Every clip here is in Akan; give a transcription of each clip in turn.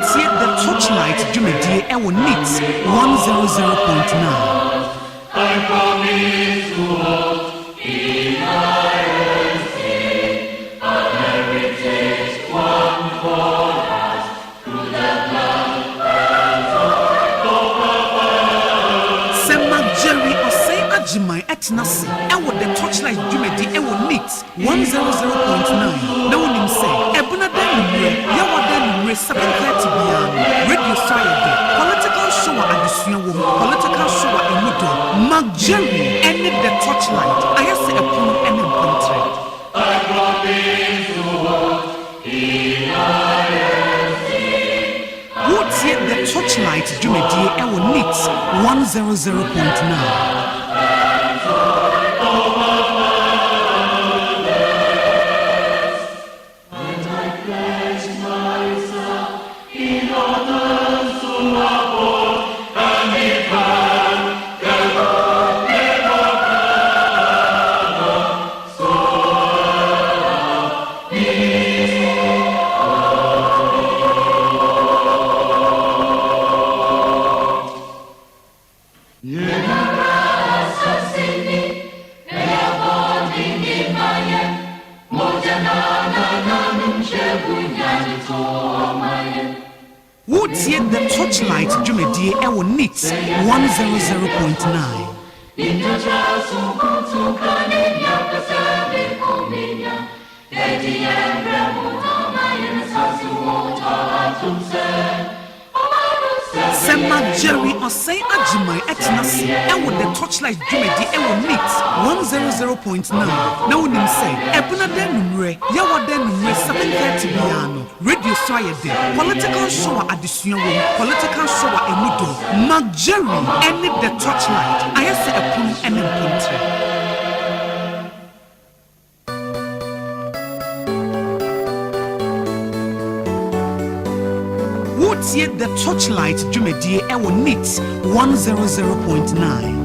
Wotie the Torchlight Jumedi Ewo Neat 100.9. I promise to hold in honesty our heritage won for us through the blood and sword of our Sema Jerry OSEI AGYEMAN etnasi ewo the Torchlight Jumedi Ewo Neat 100.9. Na wonim say ebuna da numre yawo da numre 7:30 bia radio Friday political show adesua wo political show emudo Mark Jerry and the Torchlight ayase epon and mpontre. I promise to hold in honesty. Wotie the Torchlight Jumedi Ewo Neat 100.9. Wotie the Torchlight Jumedi Ewo Neat 100.9. Sema Jerry OSEI AGYEMAN etnasi ewo the Torchlight Jumedi Ewo Neat 100.9. Na wonim say ebuna da numre yawo da numre 7:30 bia no radio Friday political show adesua wo political show emudo Mark Jerry and the Torchlight ayase epon and mpontre. Wotie the Torchlight Jumedi Ewo Neat 100.9.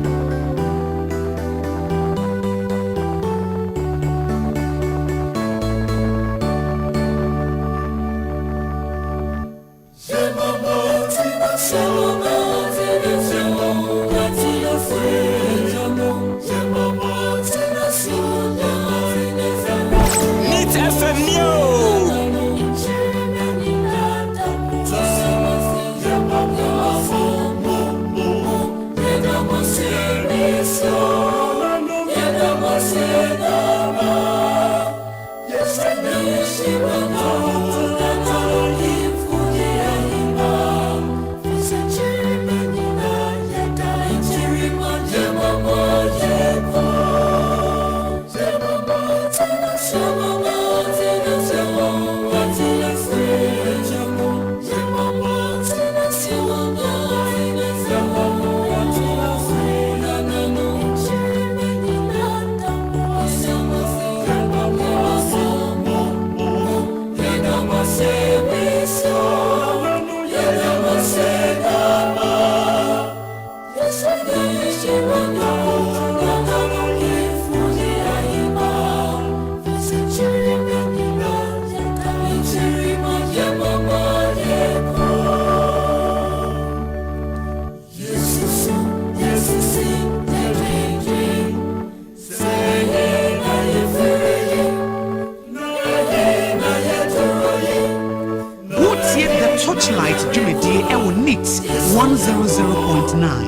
Torchlight Jumedi Ewo Neat 100.9.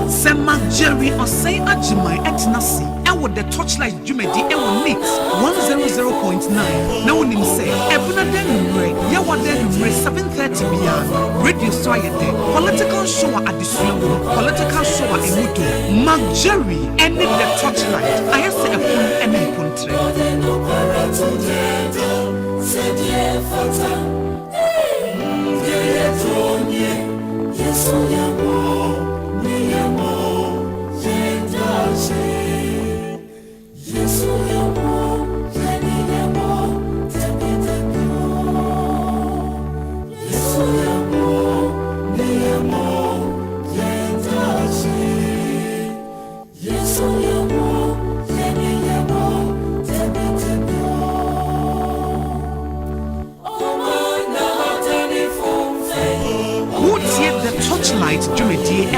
Sema Jerry OSEI AGYEMAN etnasi ewo the Torchlight Jumedi Ewo Neat 100.9. Na wonim say ebuna da numre yawo da numre 7:30 bia radio Friday political show adesua wo political show emudo Mark Jerry and the Torchlight ayase epon and mpontre.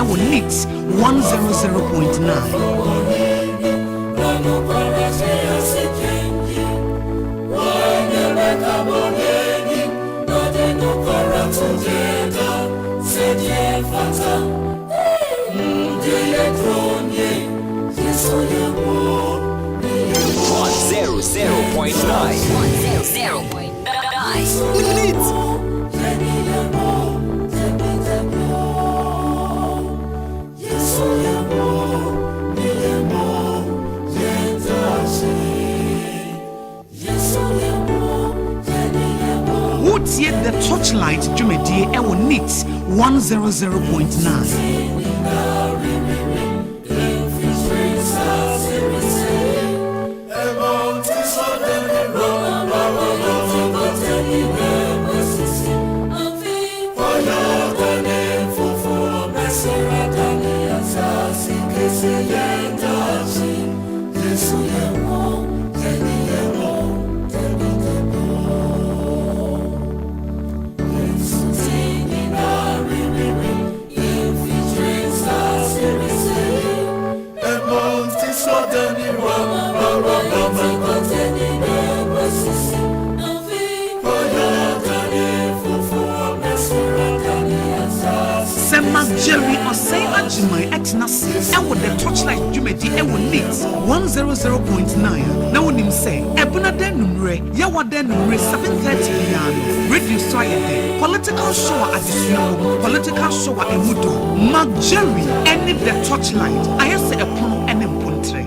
ɛwɔ NIT 100.9. Wotie the Torchlight dwumadie ɛwɔ NIT 100.9. Jerry OSEI AGYEMAN etnasi ɛwɔ the Torchlight dwumadi ɛwɔ NIT 100.9 na wonim sɛ ɛbuna da numre yawa da numre 7:30 p.m. radio so ayɛ political show adesua political show emudo Mark Jerry ɛne the Torchlight ayɛ sɛ ɛpono ɛne mpontre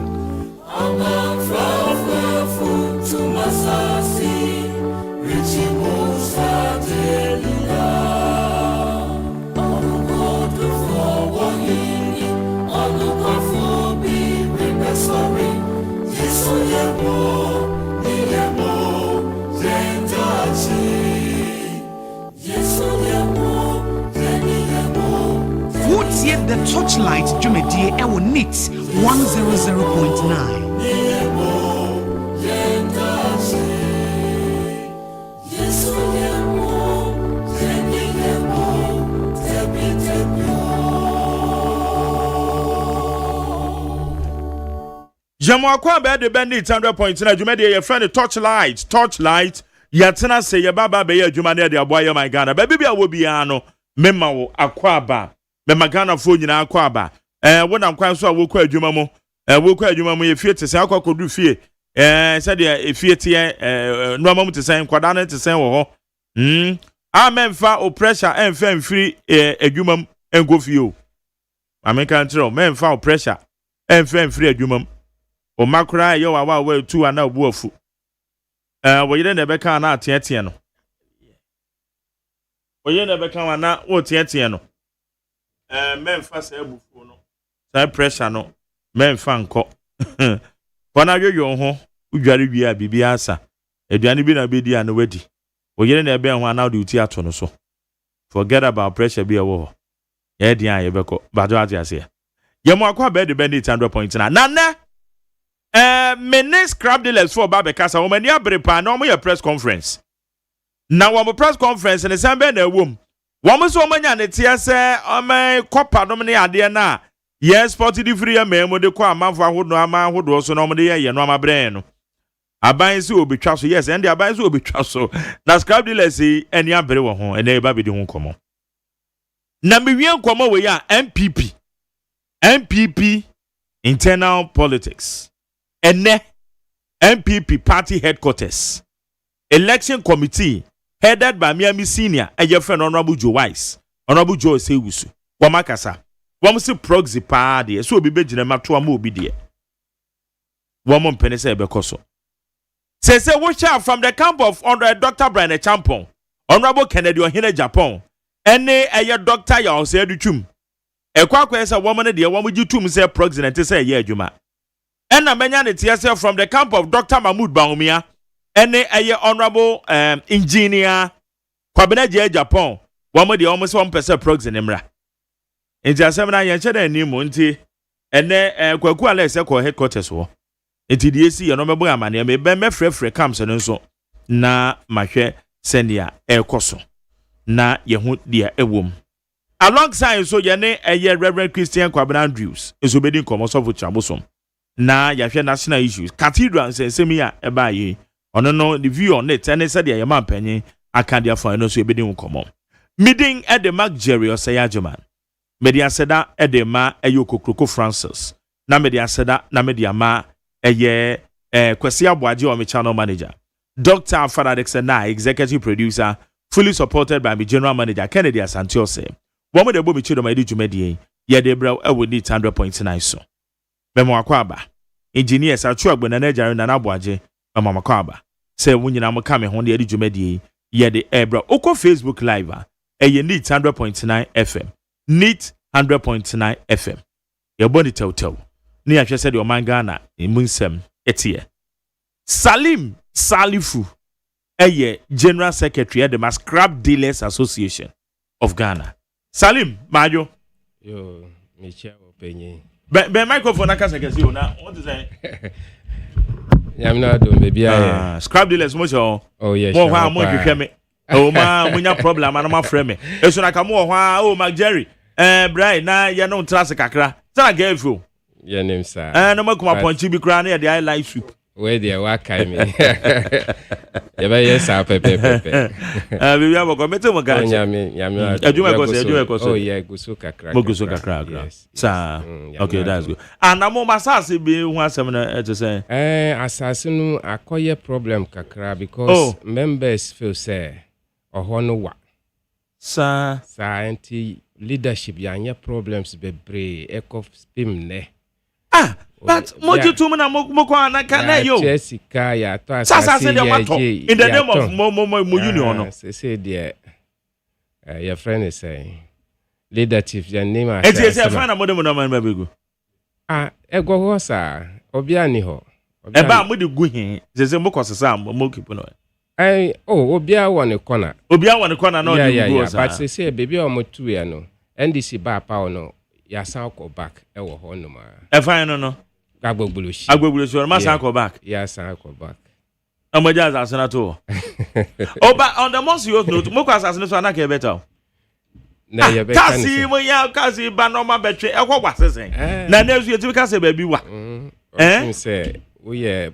Wotie the Torchlight dwumadie ɛwɔ NIT 100.9. Jamwakwa be de bend 100.9 dwumadie ye friend Torchlight yatena se ye baba be ye adwuma na de aboa my Ghana ba bibia wo bia no memma wo akwaba memma Ghana fo nyina akwaba wona nkwan so a wo kwa adwuma mo wo kwa adwuma mo ye fie te se akwakodu fie se de fie te no amam te se nkwada na te se wo ho amen fa o pressure emfa mfiri adwuma m engo fie o ameka ntro men fa o pressure emfa mfiri adwuma m o makra ye wa tu ana obu afu wo yire na beka na ateatea no wo yire na beka wa na wo teatea no memfa sa abufu no sa pressure no memfa nko kona yoyo ho udware wi a bibia asa aduane bi na bedi a na wadi wo yire na ebe ho ana de uti ato no so forget about pressure bi ewo ho ye dia ye beko bado ate ase ye mo akwa be de bend 100.9 na many scrap dealers for Baba Casa, woman, ya brepa, no more press conference. Now, one press conference in the same bed, a womb. Woman's woman, and it's yes, my copper, nominee idea now. Yes, 40 free man with the qua man for who no man who also normally a no my brain. Abayinsi will be trust, yes, and the Abayinsi will be trust. So, now scrap dealers see any other home, and they baby don't come on. Number one, come away, MPP, internal politics. Ene MPP party headquarters election committee headed by Miami Senior and your friend Honorable Joe Wise, Honorable Joe Sewusu, Wamakasa, Wamsi proxy party, so be bejina matua mo bi de. Woman penese bekoso. Say watch out from the camp of Dr. Brian Champon, Honorable Kennedy Ohene Japan, ene eye doctor ya ose edutum. Ekwa kwesa woman de woman jutum say proxy na say ye adwuma. Ena menya ne tiase from the camp of Dr. Mahmoud Baumia, ene eye honorable engineer Kwabena je Japan, woman de almost 1% proxy nemra. Enti asem na ye chede animu nti ene kwaku ala ese ko headquarters wo. Enti die si ye no mebo amane me be mefrefre camps no so na mahwe sendia ekoso na ye hu dia ewom. alongside so yene Reverend Christian Kwabena Andrews so be din komo so for chabosom na yahwe national issues cathedral sensemi a eba yi ono no the view on it and said ya man panyin akadia for no so be din komo meeting at the Mark Jerry OSEI AGYEMAN media seda edema Kokroko Francis na media seda na media ma Kwesi Aboagye o me channel manager Dr. Faradek na executive producer fully supported by my general manager Kennedy Asantiose womo de bo mi chido ma edi dwumadi ye de bra e woni 100.9 so memo akwaba engineers atwa agbona na jare na Aboagye mama akwaba se wunyina mo ka me ho de edi dwumadi ye de ebra okọ Facebook live ye need 100.9 FM need 100.9 FM ye boni tewtew ni ahwe se de o mangana emunsem etie Salim Salifu General Secretary at the Scrap Dealers Association of Ghana. Salim, Majo. Yo, me chair openye. Be microphone akasa kesi o na. What is that? Yamna do baby aye. Scrap Dealers mo so. Oh yes. Mo hwa mo hwehwe me. O ma munya problem ana ma frɛ me. Eso na ka mo hwa o Mark Jerry. Brian na ye no trase kakra. Sana ga efu. Your name sir. No makoma ponchi bi kra na ye dey live soup. Where they work me. Yaba yes pepe. Bibi aboko mete mo ga. Yami. Adwuma ko so. Oh yeah, gusu kakra. Mo gusu kakra. Sa. Okay, that's good. And amo masase bi hu asem na to say. Asase no akoye problem kakra because members feel say oho no wa. Sa anti leadership yanya problems bebre eco spim ne. But moju tu na moko na kana yo. Jessica ya to asase in the name of mo union no. Say there. Your friend is saying leadership your name as. It is a friend amode mo na man ba begu. Ego ho sa obi ani ho. E ba mo de gu hin. Se mo kwosesa mo keep no. Obi a won the corner. Obi a won the corner no de gu sa. But say baby o mo tu ya no. NDC ba pa no. Ya san ko back e wo ho no ma. E fine no. Agbegbuloshi ma san ko back. Ya san ko back. Amaja asasina to. But on the most you note mo ko asasina so na ka better. Na ye be kan. Kasi mo ya kasi ba no ma betwe e ko gwasesen. Na na su yeti ka se ba bi wa. Say we a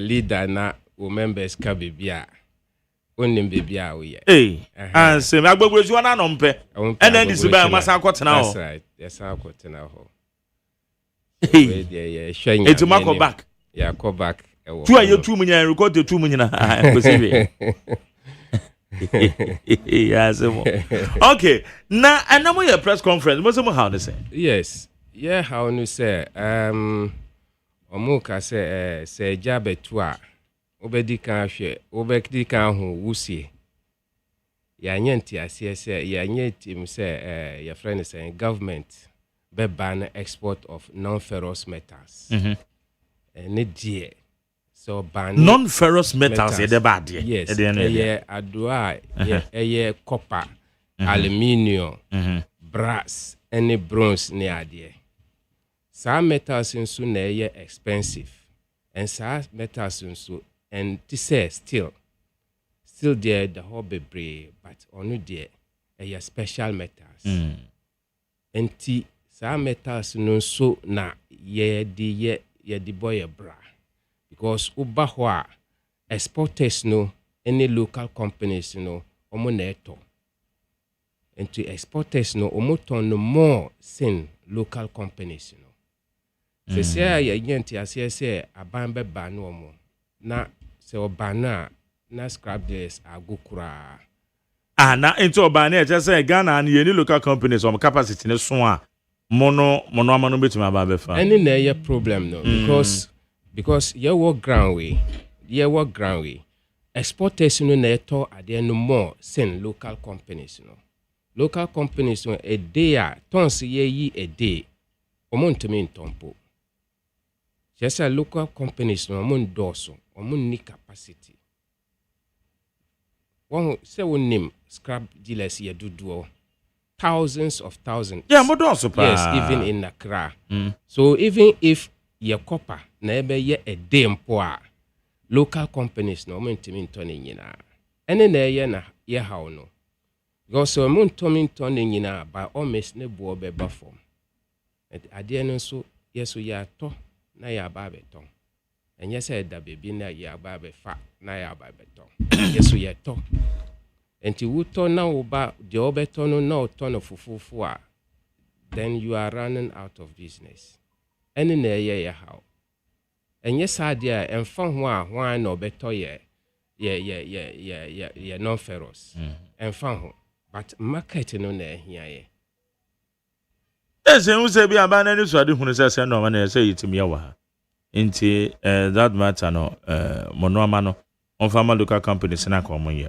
leader na wo members ka bibia. Onim bibia we ye. And say agbegbuloshi na no mpe. And then this ba ma san ko tena ho. That's right. Yes san ko tena ho. It's a mark back. Yeah, call back. Two are you 2 million record the 2 million. Yes. Okay. Now, and now your press conference. What's how to say? Yes. Yeah, how to say? Omuka say jabe tua. Obedi kan hwe. Obedi kan ho wusie. Ya nyenti ase say ya nyeti say your friend is saying government be ban export of non-ferrous metals. And so ban non-ferrous metals is the bad. Yes. Yeah, adua, yeah, copper, aluminium, brass, any bronze near there. Some metals in so na expensive, and some metals in so and to say still there the hobby brave, but only there a special metals. And some metals no so na ye di boy bra because uba hwa exporters no any local companies no omo na eto and to exporters no omo ton no more sin local companies no say ye yenti ase aban be ba no omo na se obana na scrap dealers agukura na into obana just say Ghana and any local companies omo capacity ne so a mono amano betima ba be fa any na ye problem no because ye work ground way exporters no na eto ade no more send local companies no a day a tons ye yi a day omontumi ntompo just a local companies no omon doso omon ni capacity one say one name scrap dealers ye duduo thousands. Yeah, more also. Yes, even in Accra. So even if your copper never ye a damn poor local companies no mean to mean Tony yina. And then na ye how no. because so mo ntomi nyina by almost ne bo beba form ade no so yeso ya to na ya ba beton enye say da bebi na ya ba be fa na ya ba beton yeso ya to enti wo to na wo ba de obeton no na to no fufufu a then you are running out of business ene na ye how enye sade a emfa ho a hwan na obeto ye non ferrous emfa ho but market no na ehia ye ese unse bi aba na ni so ade hunu se no na say yitimi ya wa nti that matter no mono ama no on farmer local companies na ko monye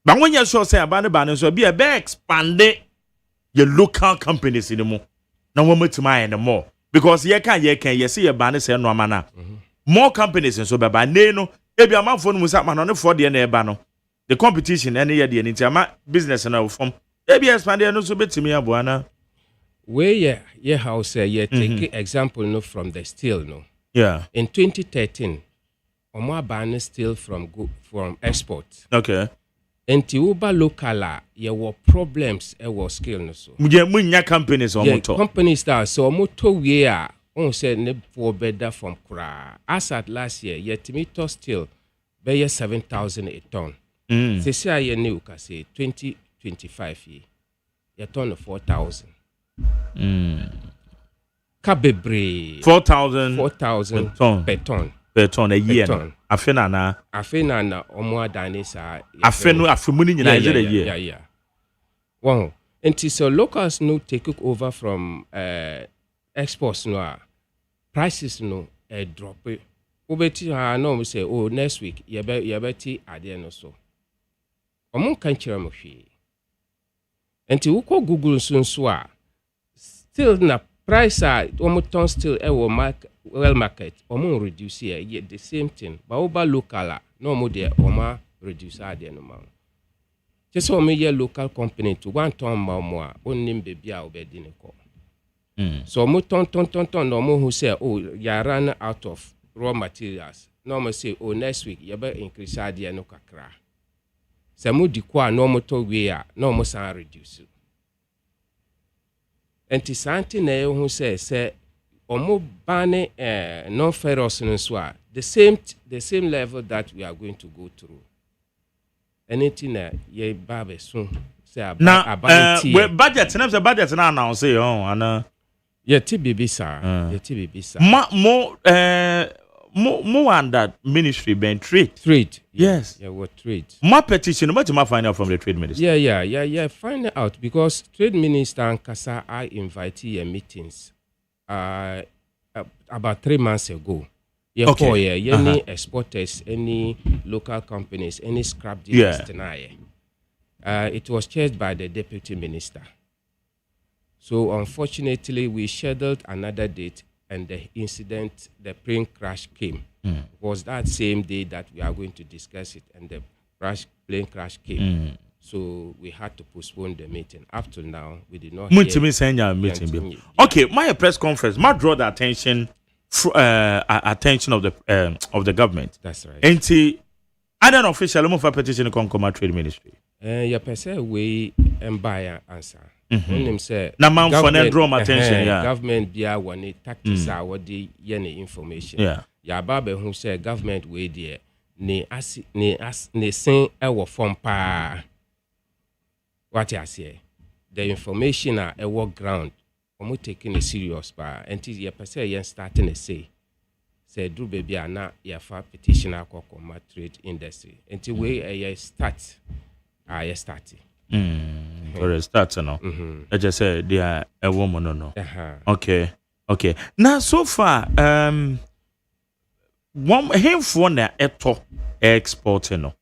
ba wonye so say aba ne ba ne so bi e be expand your local companies in mo na wo matima aye no more because ye kan ye say ye ba ne say no ama na more companies so be ba ne no e bi amafo no musa ma no ne for de na e ba no the competition any ye de ni nti ama business na form e bi expand no so betimi abo ana where ye house ye take example no from the steel no. Yeah. In 2013, omo ban steel from export. Okay. Enti uba local ye were problems e was skill no so. Munya companies omo to. Companies that so omo to we on say ne for better from kra. As at last year, ye tomato steel be 7,000 a ton. Say say ye new ka say 2025 ye ton 4,000. Kabebre 4,000 per ton a year. Afena na omo adane sa afemu ni nyina is it a year. Yeah. Wow. And so locals no take over from exports no prices no drop. Obeti no we say next week ye beti ade no so. Omo kan kire mo hwe. Enti wo Google so a still na price almost ton still market almost reduce here the same thing but over local no more there almost reduce there no man just so me local company to one ton more only baby a obedi ne ko so almost ton no more who say oh you run out of raw materials no more say oh next week you better increase there no kakra say mo di kwa no more to we no more san reduce. Enti santi na who say omo bane non ferrous no so the same level that we are going to go through. Anything na ye babe so say about we budget na budget na announce ana ye TBB sir ye TBB sir more under ministry ben trade yes yeah what trade my petition what you find out from the trade minister yeah find out because trade minister and Kasa I invited your meetings about 3 months ago any exporters any local companies any scrap dealers it was chaired by the deputy minister, so unfortunately we scheduled another date. And the incident, the plane crash came. Was that same day that we are going to discuss it, and the plane crash came. So we had to postpone the meeting. Up to now, we did not. Meeting. Okay, my press conference might draw the attention of the government. That's right. And I don't officially for petition come trade ministry. Yeah, per se we buy answer. Him say na man for na draw my attention government bia one tactics are what the information ya baba who say government we there ne sen e form pa what you say the information are e ground omo taking a serious pa until you per se starting to say do baby na ya fa petition akoko trade industry until we start starting. Or start no. I just said they are a woman no. Okay. Now so far one him for na eto exporting no.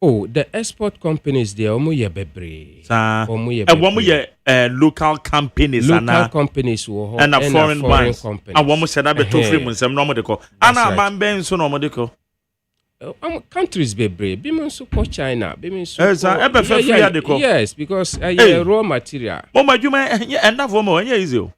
Oh, the export companies they omo ye bebre. Omo ye local companies and a foreign companies. And one said that be too free mun sem no mo de ko. Ana man ben so no mo de ko. countries bebree bi mo nso kɔ China bi mo nso yes because raw material mo adwuma enda for mo enye easy o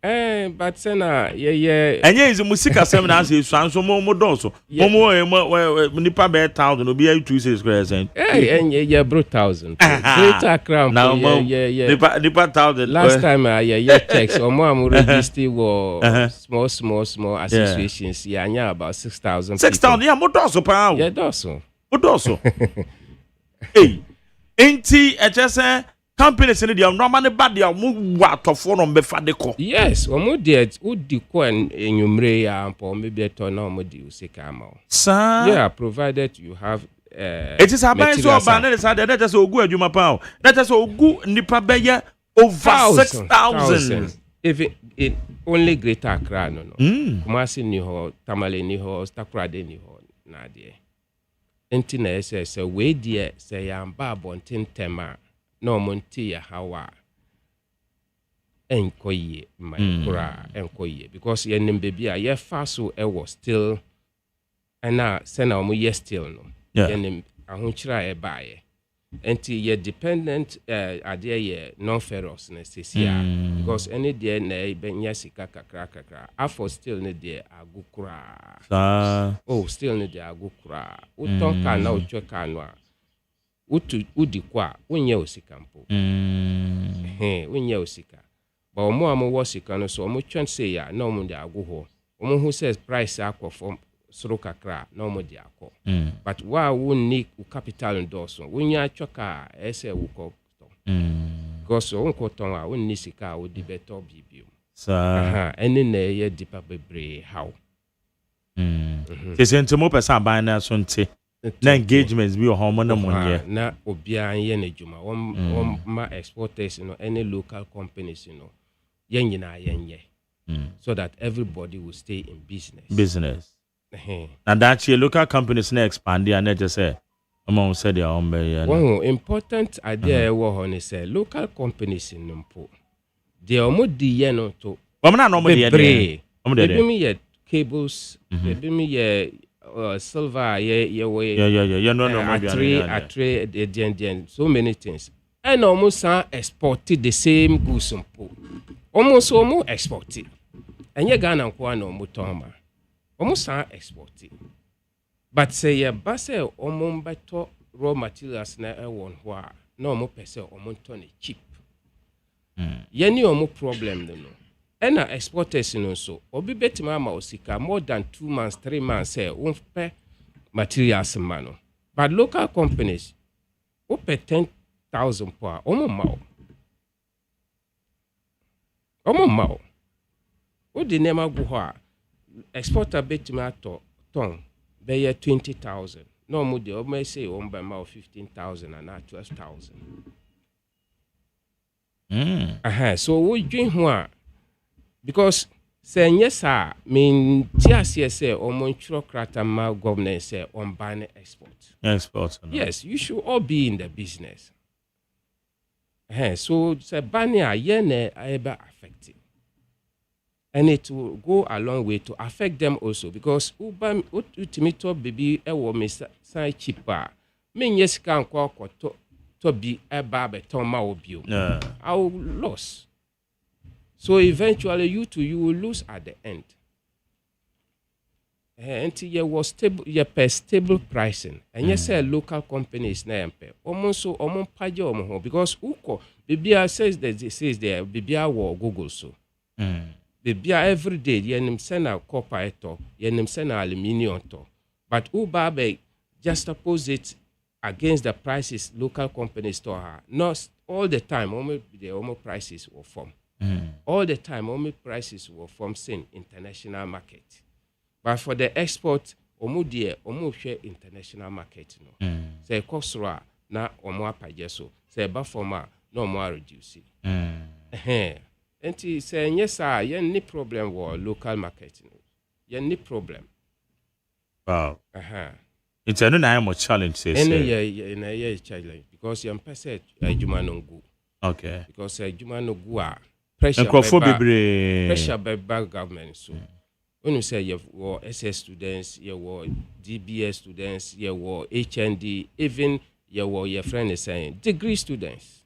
but say na ye enye easy musika sem na ase so anso mo don so mo nipa be 1000 obi 26 enye bro 1000 greater crown nipa 1000 last time checks omo am register small associations anya about 6000 yeah mo don so pa Odoso. Hey, enti echese companies in the normal bad dia mu watofo no be fadeko. Yes, omo de udi ko enwumre ya ampo me be to na omo di usika ama. Sir. Yeah, provided you have it is about so ban na say that just ogu adwuma pa o. That just ogu nipa be ye over 6,000. If it only Greater Accra no. Kumasi ni ho, Tamale ni ho, Takoradi ni ho na de. Enti na ese we die se ya mba abonten tema na omonti ya hawa enkoye kura enkoye because ye nim baby a ye fa so e was still na se na omo ye still no ye nim ahonchira e baaye enti ye dependent ade ye non ferrous na sesia because any day na benya sika kakra afọ still ne dey agukura still ne dey agukura uton ka na ucho ka no a udikwa wonye osika mpo wonye osika ba omo amowo sika no so omo twen say ya na omo dey aguho omo who says price akọ soro kakra na omo dey akọ but wa wonni capital endorse wonya choka ese wuko because wonko ton a wonni sika wo di better bibio ene na ye dipa bebre how se mo pesa ban na so nte na engagements bi o homo na monye na obia ye na djuma on ma exporters any local companies yen nyina yenye so that everybody will stay in business. And that local companies na expand and na just say among said their own one important idea we ho say local companies in mpo they omodi ye no to na no omodi ye omo ye cables be me ye silver ye no atre the so many things and almost exported the same goods mpo almost exported and ye Ghana nko na omo toma almost exported but say ye ba say omo beto raw materials na e won ho a na omo pese omo to ne cheap ye ni omo problem no and exporters so obi betima ma osika more than 2 months 3 months say won pay materials man but local companies who pay 10,000 per omo ma o di nema go ho a exporter betima to ton be 20,000 no mo de omo say on by ma 15,000 and 12,000 so we dream ho because say yes mean tiasie say omo ntro krata ma government say on ban export yes you should all be in the business so say ban a ye na eba affected and it will go a long way to affect them also because uba ultimato baby e wo me sai cheaper me yes kan kwa to bi eba beton ma obio I will lose. So eventually you will lose at the end. Until you was stable pricing. And you say local companies na empe. Almost paje omo because uko bibia says there bibia wo Google so. Bibia every day yenim send na copper eto, yenim send na aluminium to. But uba just oppose it against the prices local companies to her. Not all the time the prices will form. All the time, only prices were from same international market. But for the export, omu share international market no. Say kosra na omu apajeso. Say bafoma no omu reduce. Enti say yes yen ni problem with local market no. Yen ni problem. Wow. It's a no challenge say. Any challenge because yen pese adwuma no go. Okay. Because adwuma no go a pressure by government so When you say you have SS students, you have DBS students, you have HND, even your friend is saying degree students.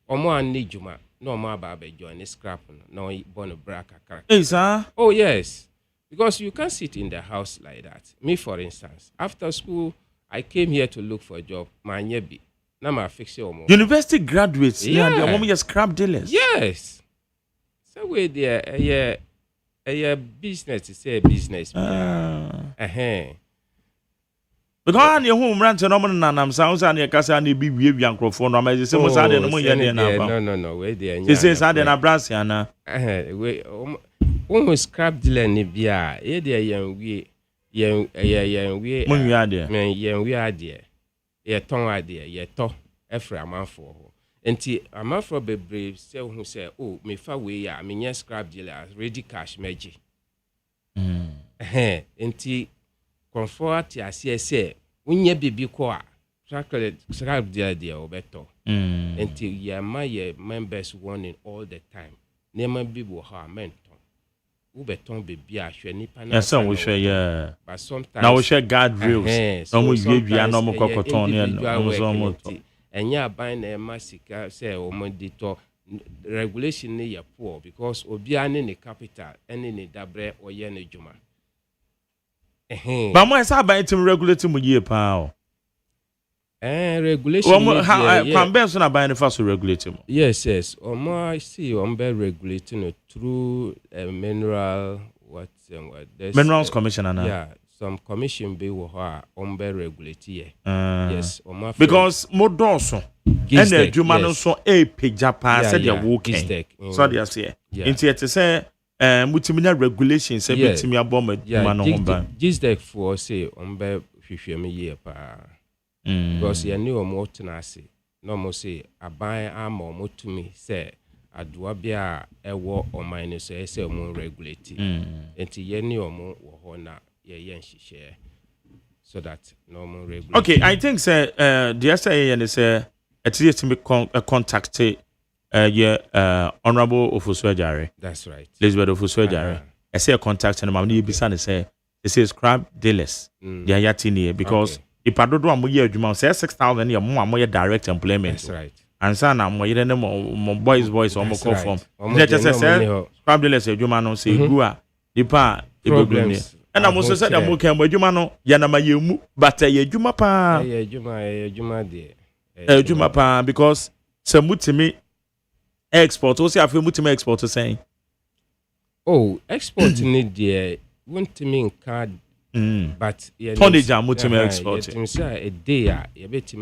Omo ani juma, no more about join scrap, no born a bracket. Hey, sir. Oh yes, because you can't sit in the house like that. Me, for instance, after school, I came here to look for a job. My nyebi, now my fix your University graduates, yeah, the woman just scrap dealers. Yes. So we there, a business is a business. Because your home run to Noman sounds and your casa and be weaving microphone. I may say, most I didn't know. No, wait there. He says, I didn't Abrasiana. We almost scrap dealer Nibia, eh, dear young we, man, we are dear. Ye tongue idea, ye to, every amount for her. And a man for be brave, say who say, oh, me far way, I mean, yes, scrap dealer, ready cash magic. And comfort, I say, when ye be quiet, scrap dealer or better. Until ye my members warning all the time. Never be her mentor. Ubeton be a share nipa. Yes, some we share, yeah. But sometimes now we share guardrails. Some we give you a normal cocoton and ya buying a massacre, say, or monitor regulation near poor because Obian in the capital and in the Dabre or Yene Juma. But my side by him regulating with year power. Regulation. How Benson are buying the first regulating. Yes. Or more I see on be regulating through mineral Minerals Commission, yeah. Some commission be on be regulated. Yes, because more dorsal and the Jumano so a pig Japan said you're walking. So they say, into it to say, multimina regulations, say, to me a bomb at Jumano. Gisdek for say on be 50 year pa. Because you knew more tenacity. No more say, I buy arm or more to me, say, I do a beer a war or minus a say more regulated. Until you knew more or not. Yeah, she share so that normal regular. Okay, I think the SIA and say it's to me contact Honorable Ofuswejare. That's right. Elizabeth Ofuswejare. I say a contact and I'm need to say this is scrap dealers. They are yatini because if I don't do a more year, you say 6,000 year more direct employment. That's right. And son, I'm more than more boys or more call from. Just say scrap dealers, you man say Gua, Dipa, problems. And I must say that more can be Jumano, Yanama you, but a Jumapa. Jumapa, because some mutimi export, also I feel mutimi export to say. Oh, export need the won't mean card, but tonnage are mutimi export. A day, you bet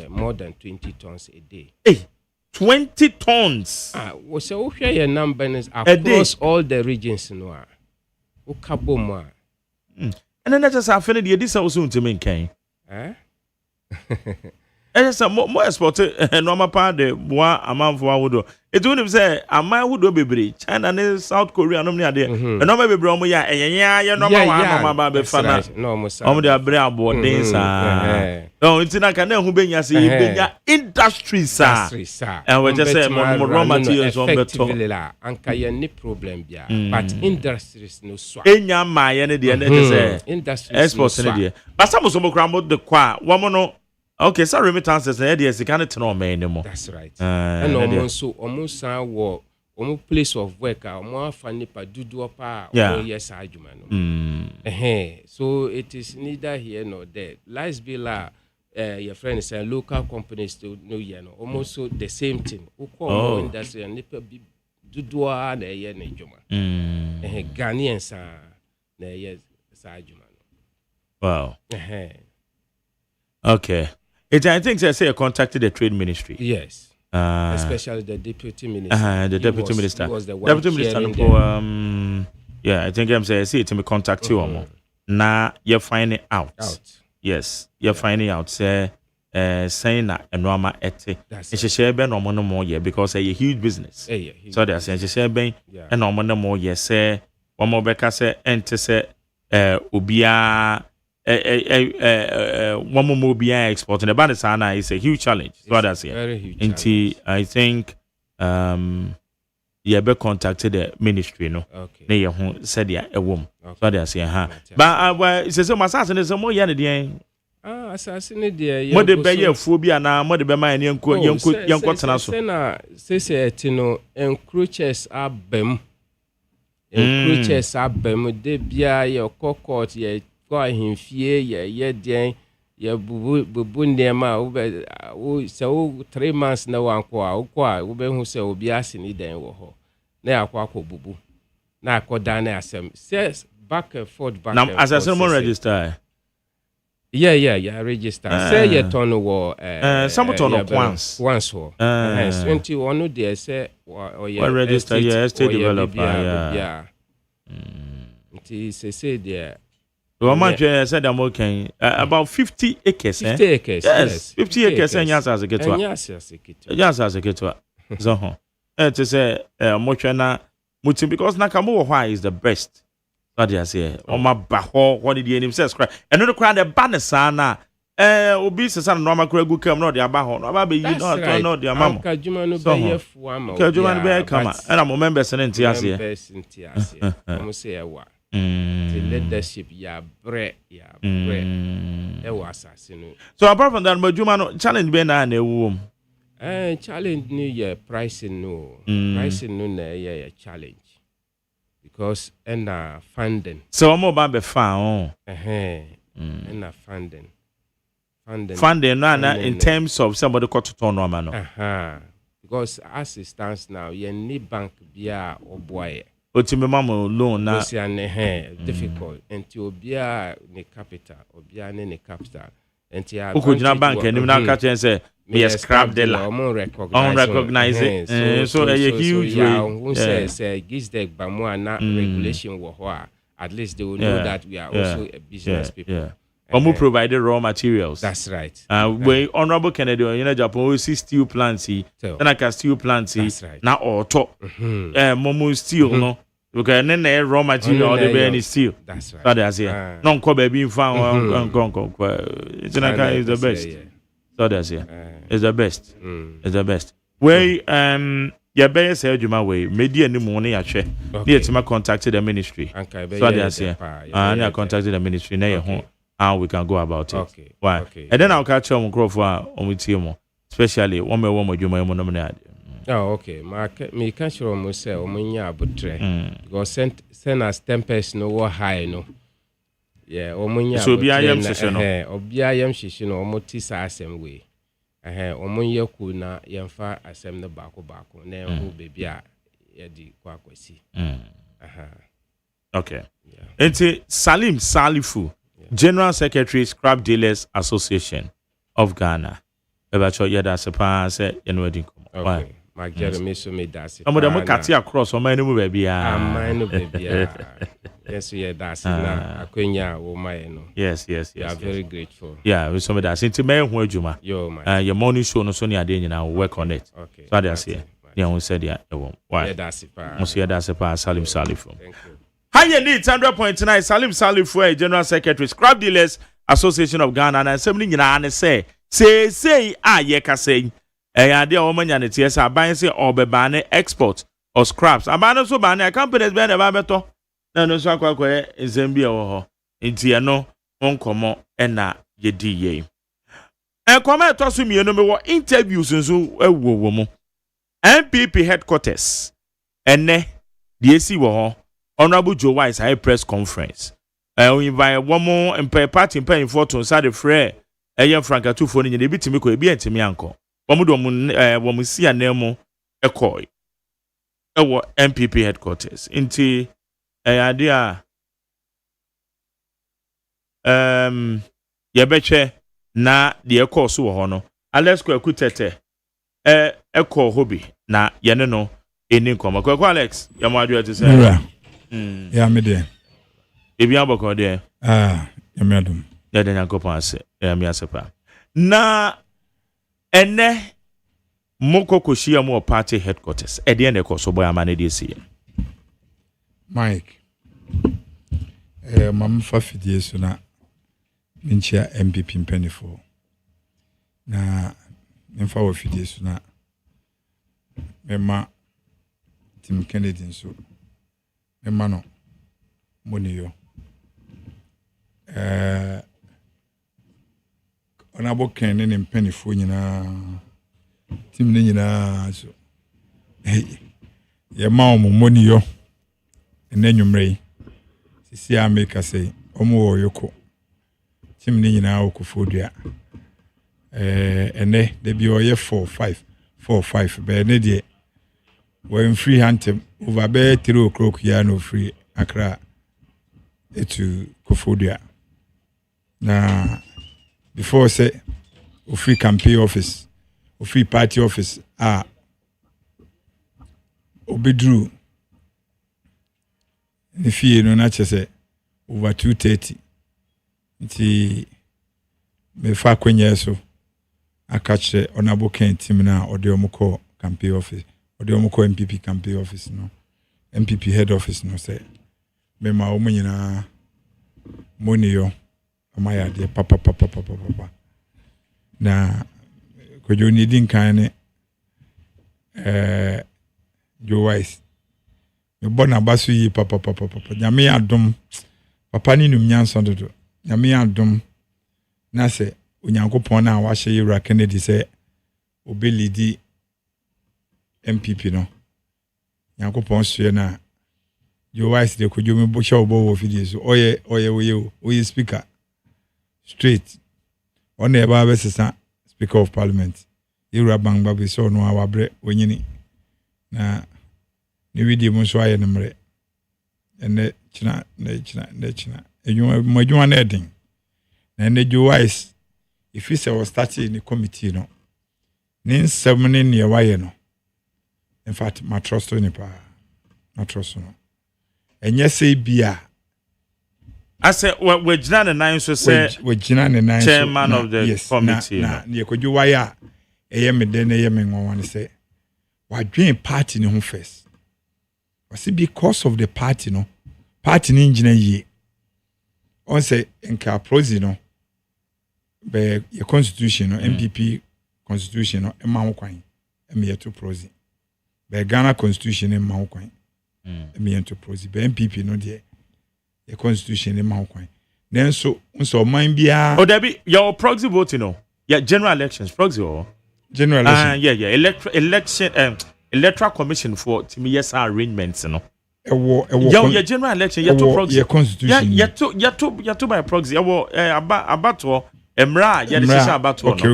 more than 20 tons a day. Hey, 20 tons. Was so share numbers across all the regions in Noah. Ukaboma. And then that's a finny the this soon to me, Kane. And it's a more exported and normal part the bois a man for wood. It wouldn't say a man would be bridge China and South Korea no near there. And no maybe Bromo, yeah, no baby fan. No, the Abra board days. No, it's not can who be ya industry, sir. And we just say more raw materials on better. And any problem, but industries no swap. In your my end, the end, industry exports in the but some of them crumbled the qua, woman. Okay, so remittances na dey se kan teno man anymore. That's right. And almost san wo place of work omo afa nipa dudu opa yes agyeman. So it is neither here nor there. Let's be like your friend say local companies to know no almost so the same thing. Ukọ industry and nipa dudu a na ye na adwuma. Ghanaians na ye sa agyeman. Wow. Okay. I think they say I contacted the trade ministry. Yes. Especially the deputy minister. The deputy minister. He was the one deputy minister. Yeah, I think I'm saying see to me contact you more. Now you're finding out. Yes, you're finding out. Say saying that a normal ete. It's a share ben or no more because a huge business. So they're saying share ben and no more yes say one more better say and to say ubia. One more BI export in the Bandisana is a huge challenge. So that's very huge challenge. I think you be contacted the ministry no. Okay. Na ye ho said ya ewom. Okay. So they say ha. But it says so masase ne so mo ye ne den. Assassin dear. Mo de be ye fuo bi ana mo de be man yenko tena so. Say no encroaches abem. Encroaches abem de bia ye court ye go ahemfie ye den ye bubu ndema wo se wo 3 months na wanko a wo be hu se obi ase ni den wo ho na akwa bubu na akoda na asem says back and forth now assassin mo register. Yeah, register. Say you turn wo some turn up once wo. 21 there say or yeah register estate developer yeah. It say there. The man said I'm okay. About 50 acres. 50 acres. Yes, 50 acres. And yes, as a get yes, as a get so. To say, Mochana Mutim because Nakamu why is the best. What do you say? On my baho, what did you say? And no crowd the banner sana. Obese son normal cregu come no their baho. No baby, you know their mamma. Kajumanu be fuama. Kajumanu be come. And I'm members and Tiasia. I'm say what. The leadership ya bre e was assassin. So apart from that, Majumano challenge be na na ewu. Challenge new year pricing no. Pricing no na year challenge. Because funding. So mo ba be fan and funding. Funding no in terms of somebody got to turn on no. Because as it stands now, you need bank bia or boy. Otime mama loan na difficult until obia ne capital obia ne capital until ya ukujina bank enim na ka chen say me scrap the la recognize it so a huge way say gives the bamu na regulation wo ho at least they will know that we are also a business people. Omu provided raw materials. That's right. We honorable Kennedy, you know, Japan we see steel plants, then I can steel plants. Now or top, momo steel, no, because then raw material the any steel. That's right. So that's here. Non ko baby found it's the best. So that's here. It's the best. It's the best. We ya be say adwuma we media ni mu ne ya hwe ne yetima contacted the ministry. So that's here. And I contacted the ministry na ye ho. How we can go about it. Okay. Why? Okay. And then I'll catch you on Crawford on with you, especially one more you may nominate. Oh, okay. Me catch you on myself, because send us 10 person no high no. Yeah, so be I am session. Obi I am session or motisa same way. Omunye ku na yemfa asem ne bako na hu baby a yedi kwakwasi. Okay. It's Salim Salifu. General Secretary Scrap Dealers Association of Ghana. Ebacho yeda sepa say yenwedi kom. Okay. My Jeremy so me dasi. Amo dem kati across o man mu baby a. Amanu baby a. Yes we dasi na akwenya wo mai no. Yes. We are very grateful. Yeah, we so me dasi nti me hu adwuma. Yo man. Your morning show no so ne ade nyina work on it. Okay. So that's here. Yeah, we said yeah. Why? Yeah, dasi pa. Mo so yeda sepa Salim Salifu. Thank you. Higher needs 100.9 Salim Salifu, General Secretary, Scrap Dealers Association of Ghana, and something in say ye can say, a dear woman and it's yes, I buy say or be banner export or scraps. I ban so banner companies ban a babeto. No, so quite in Zambia or Intiano, Oncomo, and na ye DA. And comment to me, no more interviews and so a woman. MPP headquarters, and ne, the AC war. Honorable Joe Wise high press conference. We invite one more and pay party and paying for to inside the fray. Young Frank at 2 phone in the bit to me could be at me uncle. When we see a name a coy. Our MPP headquarters. Into a idea. Yabeche na the echo so hono. Alex ko ekutete. Echo hobby na yene no eni nkoma. Kwa Alex, yamadua to say. Yeah, me there. If you have a there, you madam. Yeah, then I go pass it. Yeah, me asepa. Na ene moko koshia mo party headquarters. At the end of course, so boy, I'm an idiot. Mike, Mam Fafidi Suna Minchia MPP Penny for na Mfa Fidi Suna Mema Tim Kennedy nso mema no money yo Honorable Ken ne mpanifo nyina tim ne nyina so ye ma omo money yo enanwumre sisi America say omo wo yoko tim ne nyina okufodua ene de bi oye 4-5 be ne de when free hantem over be 3 o'clock ya no free Accra to Kofodia. Na before say free campaign office, free party office obedru ni fie no na chese over 2:30 nti me fa kwenya so akache Honorable Ken team na ode omko campaign office ode omko MPP campaign office no MPP head office no say me ma omunyina money yo amaya de papa na ko joni din kan Joe Wise me bona basu yi papa nyame adom papa ni num nyanso dodo nyame adom na se onyankopon na wa hye Yura Kennedy se obelidi MPP no nyankopon so na Joe Wise de ko jomi bo show bo wo fidie so oye speaker straight on the eba besesa speaker of parliament Yura bangba be so no awabre onyini na ni video mo so aye nemre ene china enwuma na edin na ene Joe Wise if he was starting in the committee no nin 7 ne waye no in fact my trust ni pa na trust no enye say bia ase we gina ne nan so say we gina ne nan so chairman of the committee na ne kodwo waye a eye me den eye me nwan say wa dwen party ne ho first was because of the party no party ni gina yi on say enka prozi no be your constitution no MPP constitution no ema ho kwan ema yeto prozi be Ghana constitution ema ho kwan ema yeto prozi be MPP no de your constitution ema ho kwan then so man bia oh there be your proxy voting no yeah general elections proxy or general election election electoral commission for TMS arrangements no your general election yeto proxy your constitution yeto by proxy abato Emra ya decision about one. Okay.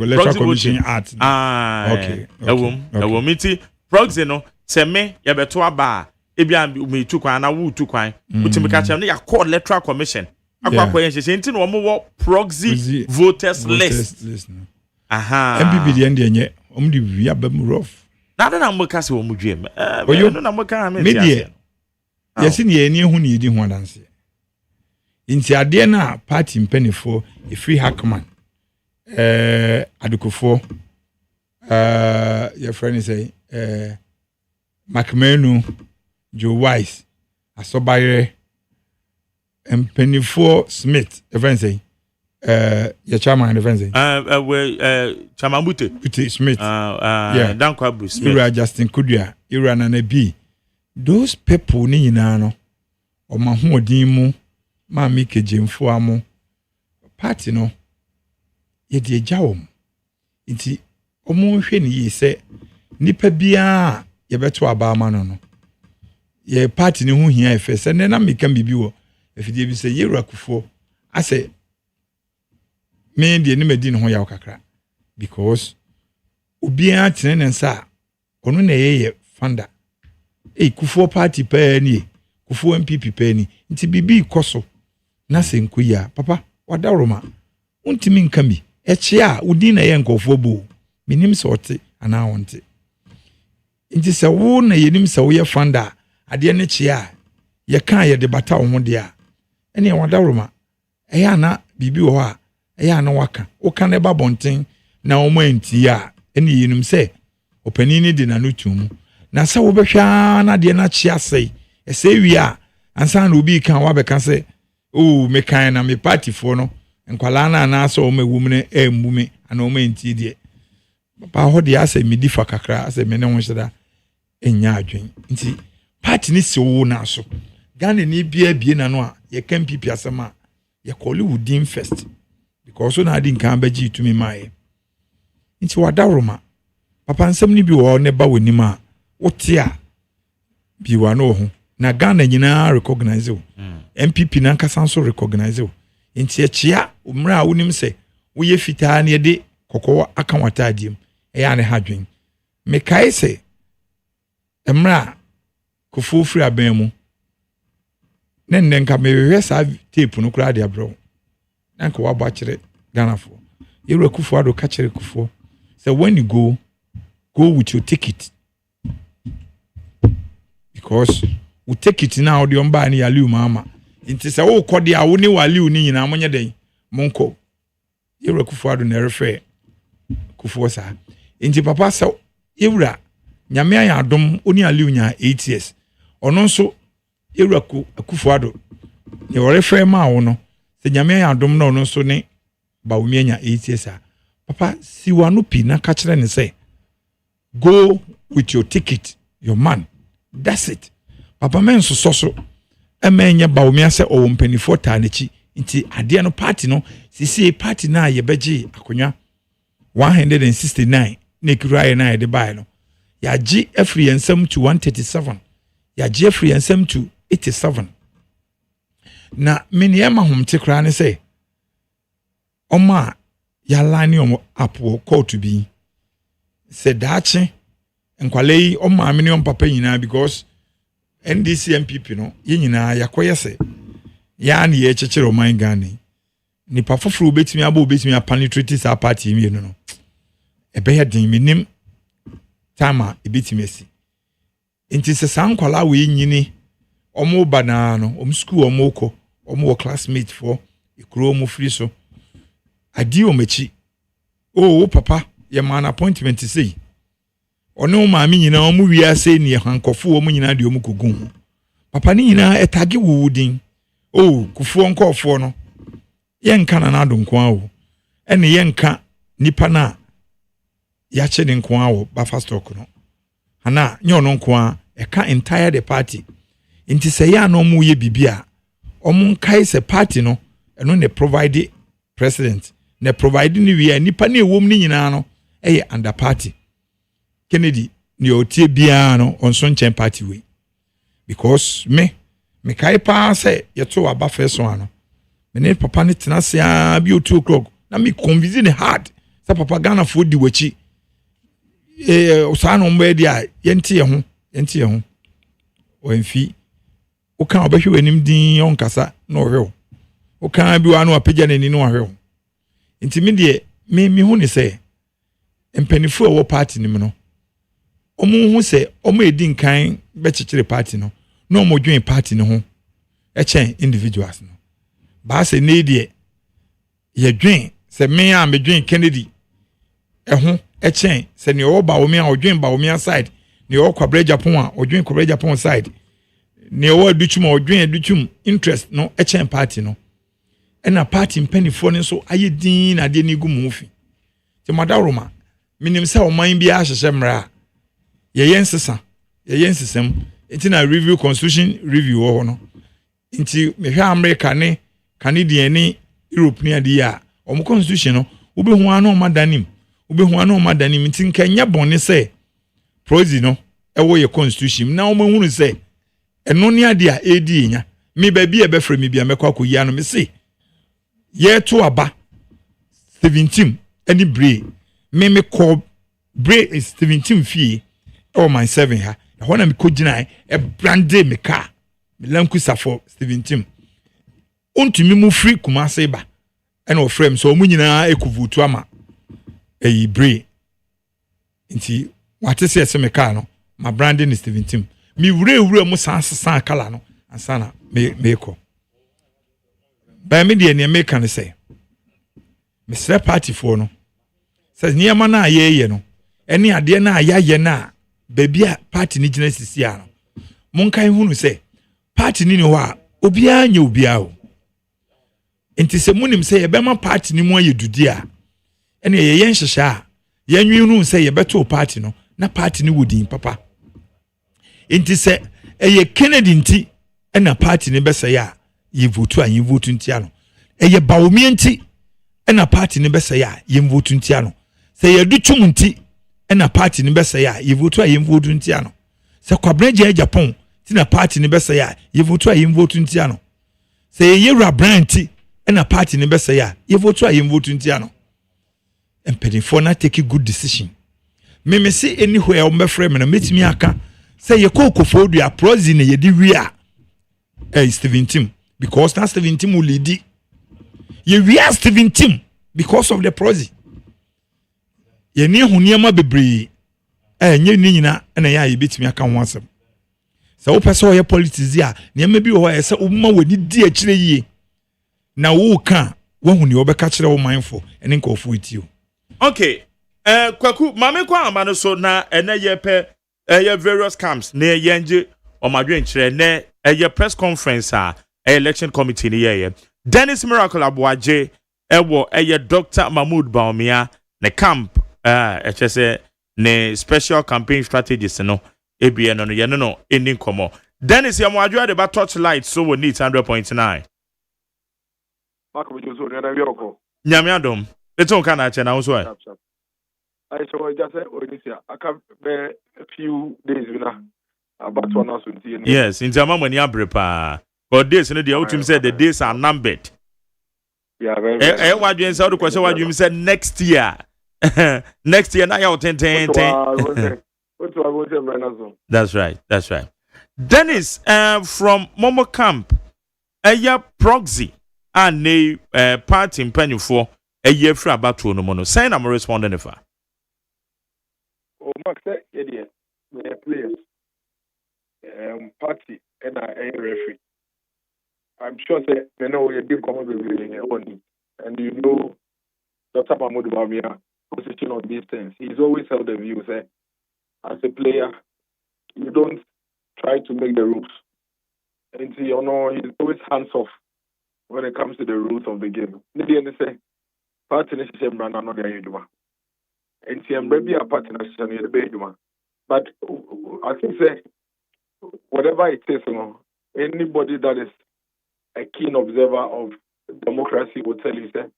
Electoral Commission Act. Okay. Ewom miti proxy no se me ya beto aba ebia me tu kwan na wu tu kwan. Utimi ka chem na ya call Electoral Commission. Akwa yen hye nti no wo proxy voters list. Aha. MPP de ende enye omdi wi abam rough. Na na mo ka se wo mu dwem. No na mo ka me media. Yesi ne eni hu ne yedi hu adanse. Inti ade na party mpanifo free hackman adukofo your friend say Macmenu Joe Wise asobare mpanifo Smith your friend say your chairman your friend say Chamambute Smith Dankwa Smith Ira Justin Kudua Ira Nanabi those people ni nyina no o ma ho odin mu ma mi kejemfo amo party no ye de jawom nti omo hwe ni yi se nipa bia ye beto abama no ye party ni hu hia efe se na meka bibi wo efidie bi se Yewura Kufo ase me de ni medi ne ho ya kakra because obia tene nsa ono na ye fanda Kufo party pa ni Kufo MPP pa ni nti bibi koso na se nkuya papa wadaroma untimi nkami echia udi na ye nkofo bo minim se ote ana wonte nti se wo na yenim se wo ye fanda ade ne chia ye kan ye de bata wo ho de a ene wadaroma eya na bibi wo a eya na waka wo kan ne babonten na wo manti a ene yenim se opanini de na nutum na se wo behwa na de na chia sei ese wi a ansa na obi kan wa be kan se oh me kan na me party for no nkwala na na so me wumne embume ana o menti de papa ho de ase me difa kakra ase me ne ho hyeda enya adwen nti party ni se wo na so Ghana ni bie na no a ye kan pipi asema ye call within first because na adi nkan baji to me mai nti wadaroma papa nsem ni bi wo ne ba wani ma wote a bi wa no ho na Ghana nyina recognize wo MPP na nkasa so recognize wo nti e chia umra wonim se wo ye fitaa na ye de kokko aka wata adiem e ya ne hadwen me kai se emra kofofri aban mu nen nka me sa tape no kura de abro nanka wa ba kire Ghana fo yewura kufu ado ka kire kufu so when you go with your ticket because we take it now the omba ni aliu mama nti se wo kode a wo ni waliu ni nyina monye den monko yewura kufu ado na refer kufu sa nti papa sa yewura nyame ya adom oni aliu nya 8 years ono nso yewura kufu ado ye wo refer ma wo no se nyame ya adom na ono nso ne ba wo nya 8 years a papa si wanu pi na ka kire ne say go with your ticket your man that's it papa men so emenya ba wo mia se o mpanifo ta na chi nti ade no party no sisi party na ye beji akonya 169 na kiraye na ye de buy no ya gi afri ensem to 137 ya gi afri ensem to 87 na mini ema homte kra ne say oma ya line omo apo court bi se dache enkwalei oma amini on papa nyina because NDC MPP no ye nyina yakoyese ya na ye chechero man Ghana ni pa foforo betimi aba betimi penetrate sa party mi no ebe ya din minim tama ebetimi asi enti se sankwala we nyini omo bana no om school omo ko omo classmate for ikro omo free so adi omachi o papa ye man appointment say ono maami nyina omo wiase ne hankofo omo nyina de omo kogun papa ni nyina etage wudin o kufuo nkofo no yenka na nado nko awo ene yenka nipa na ya che ne nko awo ba fast talk no ana nye ono nko a eka entire the party nti se ya no omo ye bibia omo nkai se party no eno ne provide president ne provide ni wi nipa na ewom ni nyina no eye under party Kennedy ni otie bia no onso nchen party we because me kai pa say yeto aba first one no me ne papa ne tena se a bi o 2 o'clock na me convince ne hard sa papa Ghana fo di wachi osano mba dia yenti ye ho o enfi o kan obehwe wanim din on kasa no hwe o kan bi wa no apagya nani no hwe nti me de me hu ne say empanifo wo party nim no omo hu se omo edi nkan be chechire party no no omo dwen party ne ho echen individuals no ba se ne die ye dwen se me a me dwen Kennedy ho echen se ne o ba o me a o dwen ba o me side ne o kwabra Japan a o dwen kwabra Japan side ne o aduchum o dwen aduchum interest no echen party no na party mpanifo ne so aye din na de ne gu mu fi te madaroma minim se o man bia hyehye mra ye yensesam enti na review constitution review ho no enti mehwe America ne Canadian ne Europe ne ade ya o constitution no ubehu anu madanim enti nkanya bone se prozi no ewo ye constitution na o mahunu se eno ne ade a edi nya me ba bi e be frɛ me bia mekwa koyi anu me se ye to aba 17 any bre me call bre is 17 fee oh my 7 ha hona me kogina e brande me car me lankusa for 17 ontumi mu free kumase ba ena o frame so mu nyina ekuvutu ama eyi bre nti wate se me car no my branding is 17 mi wure mu san kala no ansana me ko ba me de ne me kan say me se party for no says niema na ye no eni ade na ayaye na baby a party ni gina sisi a no monkan hunu se party ni ho a obia nya obia o enti se munim se ye bema party ni mu ayedudi a eni ye yenhyehyɛ a yenwi hunu se ye beto party no na party ni wodin papa Inti se eye Kennedy nti ena party ne besa ya ye vote a ye vote ntia no. Eye Bawumia nti ena party ne besa ya ye vote ntia no. Se ye Dutum nti ena party ne besa ya ye vote a ye vote ntia no. Se Kwabreje Japan ti na party ne besa ya ye vote a ye vote ntia no. Se ye Rabran nti ena party ne besa ya ye vote a ye vote ntia no. Mpedifo na take a good decision. Me say anywhere on my frame and meet me aka say ye koko for do proxy ne ye di wia Steven Tim because that Steven Tim will lead ye wia Steven Tim because of the proxy ye ne ho niam bebre nye ni nyina na ya ye betimi aka ho asem say wo pese ye politics ya niam bi wo ye say wo ma wani di a kire yie na wo ka wo hu ne wo be ka kire wo mindful ene nkofo itio. Okay. Kwaku mame kwa amano so na ene ye pe various camps na yenje omadwen kire na press conference election committee ni ye Dennis Miracle Abuaje ewo Dr. Mahmoud Baumia ne camp se ne special campaign strategist no ebie no ye no ending komo Dennis ya mwadwa de ba torchlight so we need 100.9 Marco Jozo na yoko nyame adom eton kana che na so I saw just I can bear a few days about 1 hour. Yes, in Jama when you are but days in the ultimate said the days are numbered. Yeah, very what you said the question what you said next year. Next year now you're 10. That's right. Dennis from Momo Camp proxy and a party in penny for a year for about 2 no mono. Saying I'm responding if I. Oh, Max, yeah, players, party, and referee. I'm sure that you know you did come up with it, and you know Dr. Mahmoud Bawumia position on these things. He's always held the view that as a player, you don't try to make the rules, and you know he's always hands off when it comes to the rules of the game. Say, party is the brand, not the and maybe a partner in the bedroom. But I think say whatever it is, anybody that is a keen observer of democracy will tell you say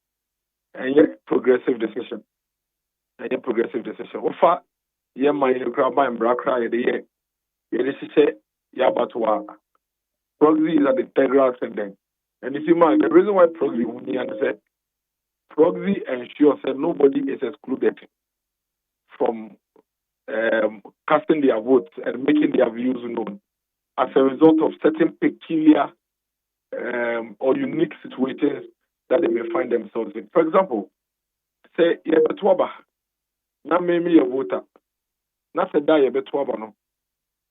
and yet progressive decision. Ofa ye my crab and brakra the ye say yabatwa. Proxy is an integral thing. And you see, man, the reason why proxy ensures that nobody is excluded from casting their votes and making their views known as a result of certain peculiar or unique situations that they may find themselves in. For example, say Yebetwaba, na maybe a voter, na say da Yebetwaba no,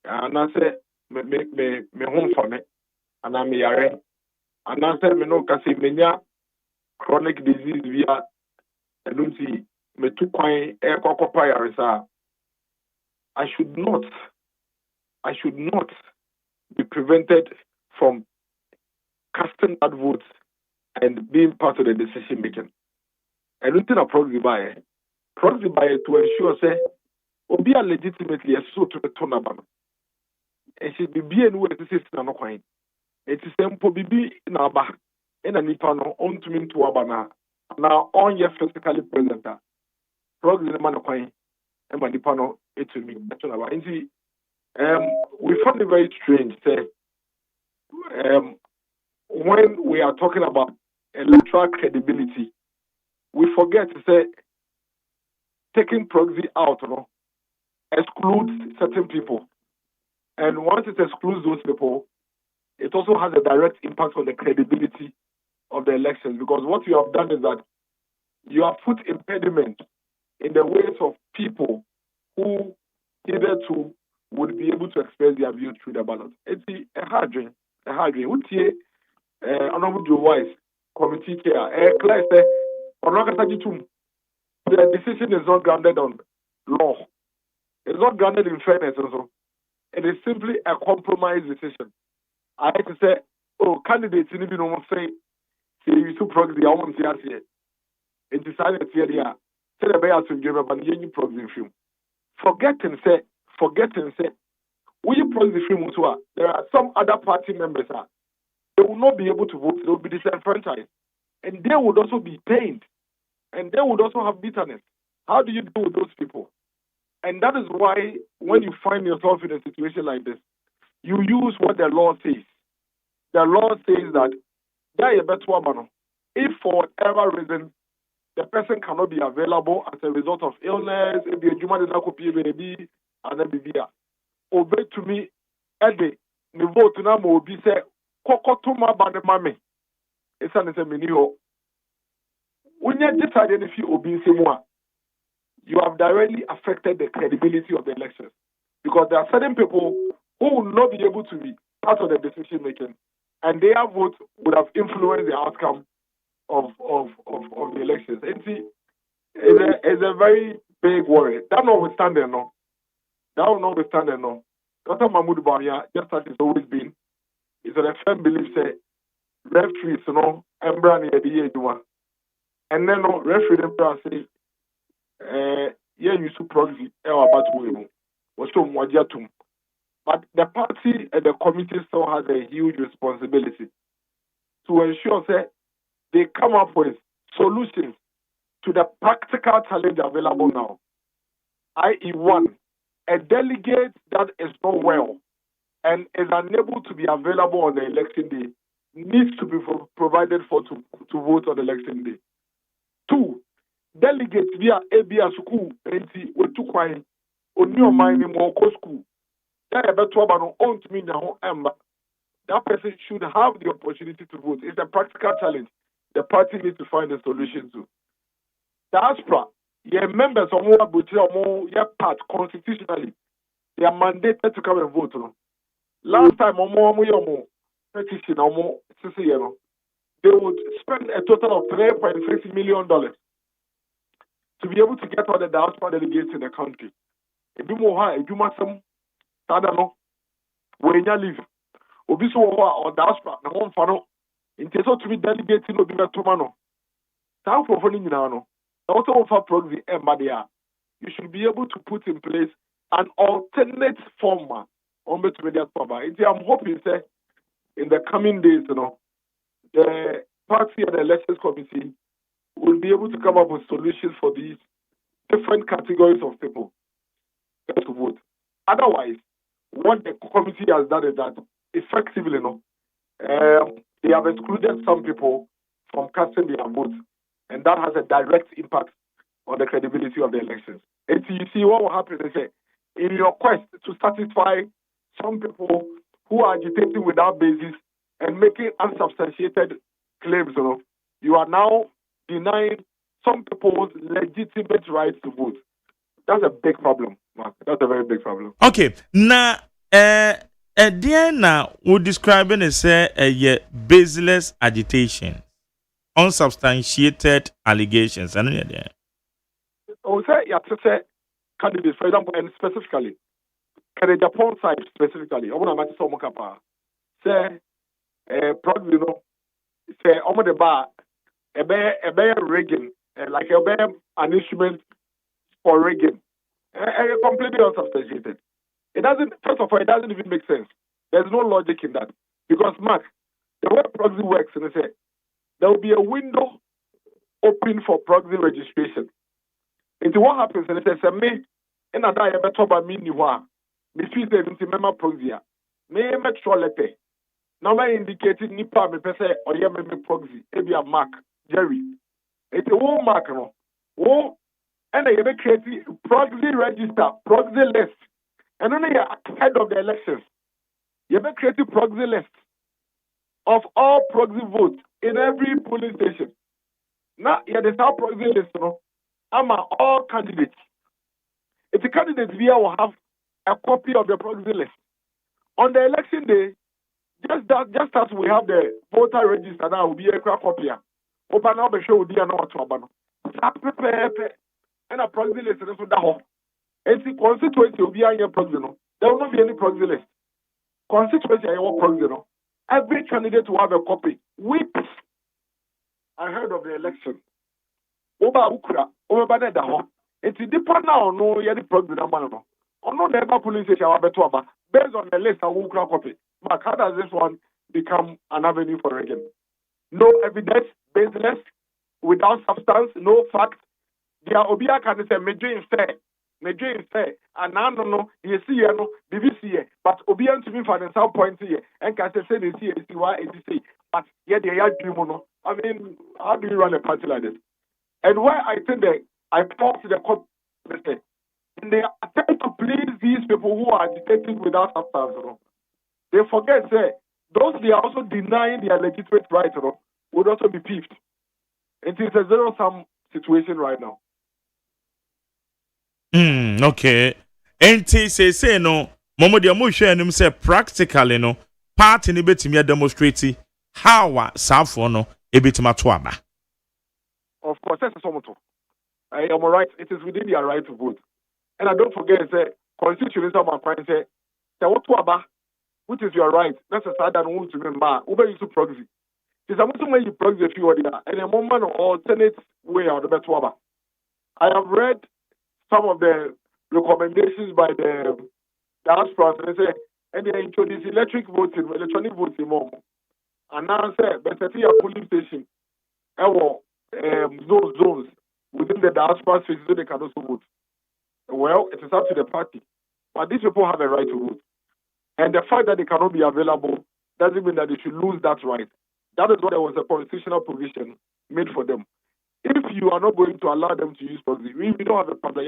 and I say me home for me, and I'm yare, and I say me no kasi menya chronic disease via I don't see me too quiet I should not be prevented from casting that vote and being part of the decision making. I don't think a proxy buyer to ensure say obi a legitimately a so to the tournament. And should be being with the system no coin. It is simple be in our back in a nipano on to mean to abana now on your physically present. Proxy the man coin and my nipano it to me. We found it very strange say when we are talking about electoral credibility, we forget to say taking proxy out, excludes certain people. And once it excludes those people, it also has a direct impact on the credibility of the elections. Because what you have done is that you have put impediment in the ways of people who hitherto would be able to express their view through the ballot. It's a hard dream. Honorable Joe Wise, committee chair, Claire said, the decision is not grounded on law. It's not grounded in fairness also. It is simply a compromise decision. I have to say, candidates in the say you two proxy, I want to see it decided to say the bear to give up and proxy film. Forgetting say, We proxy free mutua. There are some other party members they will not be able to vote. They will be disenfranchised, and they would also be pained, and they would also have bitterness. How do you deal with those people? And that is why when you find yourself in a situation like this, you use what the law says. The law says that if for whatever reason the person cannot be available as a result of illness, if the human did not copy baby, and then be obey to me, Eddie, the vote now will be said, Kokotuma Bande Mame. It's an minio. When you decided if you obey someone, you have directly affected the credibility of the elections. Because there are certain people who will not be able to be part of the decision making, and their vote would have influenced the outcome of the elections. And see, it's a very big worry. That notwithstanding, no. Dr. Mahmoud Bawumia, just as it's always been, is a firm belief say referees, Embra Yediyeduma. And then referee Embra say, you should proxy about William. But the party and the committee still has a huge responsibility to ensure that they come up with solutions to the practical challenge available now. I.e., one, a delegate that is not well and is unable to be available on the election day needs to be provided for to vote on election day. Two, delegates via ABA school and Wetukwai or New Mining Moko school. That person should have the opportunity to vote. It's a practical challenge. The party needs to find a solution to. The ASPRA, your members of your part constitutionally, they are mandated to come and vote. Last time, petition, they would spend a total of $3.6 million to be able to get all the diaspora delegates in the country. If you when you leave, Obiso or diaspora, the one for in case of to be delegating no be tomano. Time for phoning now. Also for proxy embadia. You should be able to put in place an alternate format on the media power. I'm hoping say in the coming days, the party and the elections committee will be able to come up with solutions for these different categories of people to vote. Otherwise, what the committee has done is that effectively, they have excluded some people from casting their votes, and that has a direct impact on the credibility of the elections. And so you see what will happen is that in your quest to satisfy some people who are agitating without basis and making unsubstantiated claims, you are now denying some people's legitimate rights to vote. That's a big problem, Mark. That's a very big problem. Okay, now, Diana would describe it as a baseless agitation, unsubstantiated allegations. I know that. I would say, candidates, for example, and specifically, can the Japan side specifically, I want to say, probably, say, over the bar, a bear rigging, like a bear an instrument for rigging, completely unsubstantiated. It doesn't, first of all, it doesn't even make sense. There's no logic in that. Because, Mark, the way proxy works, and say, there will be a window open for proxy registration. And what happens, and it says, me, and I die a better by me, me feel the member proxy. Me, metro letter. Now, I indicated Nipa, me pese, or ye me proxy, maybe a Mark, Jerry. It's a whole mark, and I have created proxy register, proxy list. And then ahead of the elections, you have created proxy list of all proxy votes in every polling station. Now, you have the proxy list, I'm all candidates. If the candidates here will have a copy of the proxy list. On the election day, just as we have the voter register now, will be a copy. Open up a show with the and a proxy list is that. And the constituency will be on your proxy. There will not be any proxy list. Constituency, your proxy. Every candidate will have a copy. Weeks ahead of the election. Over Ukra, over Baneda. It's the depend now, no, you're the proxy number. Or no, never police station, based on the list I will copy. Mark, how does this one become an avenue for rigging? No evidence, baseless, without substance, no fact. There Obia can say Medjin fair, and now no, you see, no, BBC, but Obian to me for the some point here, and can say they see, why it is, but yet they are dreaming. I mean, how do you run a party like this? And why I think that I talk to the court, in the attempt to please these people who are agitating without substance, they forget, say, those they are also denying their legitimate rights, would also be peeved. It is a zero-sum situation right now. Okay. Enti say no, momo dia mo hwe anim say practically no, party ni betimi demonstrate how safo no ebetima to aba. Of course, that's something. I am right. It is within their right to vote. And I don't forget, say, constitution is my point, say, what to aba, which is your right. That's a side that wants to remember. Uber you to proxy. It's a much way you proxy if you are there. And a moment or alternate way out of the aba. I have read some of the recommendations by the diaspora, and they introduce electronic voting more. And now say, but a polling station, those zones within the diaspora space so they can also vote. Well, it is up to the party. But these people have a right to vote. And the fact that they cannot be available doesn't mean that they should lose that right. That is what there was a constitutional provision made for them. If you are not going to allow them to use proxy, we don't have a problem.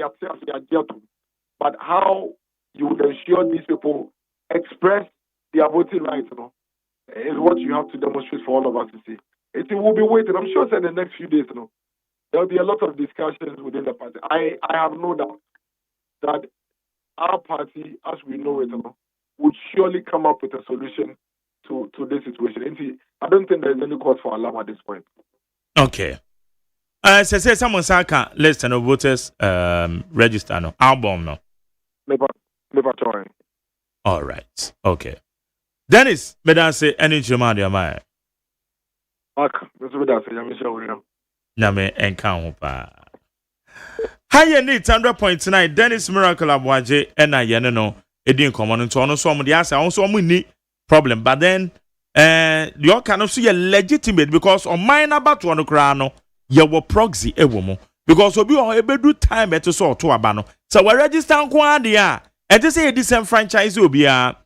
But how you would ensure these people express their voting rights, is what you have to demonstrate for all of us to see. It will be waiting. I'm sure in the next few days, there will be a lot of discussions within the party. I have no doubt that our party, as we know it, would surely come up with a solution to this situation. I don't think there is any cause for alarm at this point. Okay. Say someone saka list and voters register no album no. Never join. All right. Okay. Dennis, me dan say any jama dia mai. Mark, me dan say yami shawuri. Na me enka ho pa. Higher need 100.9 Dennis Miracle Abwaje and I no edin common to no so the answer also ni problem but then you can also be legitimate because on mine about one kra no you were proxy ewomo because obi o ebedu time eto so to aba no so we register nko ade a e say this franchise obi a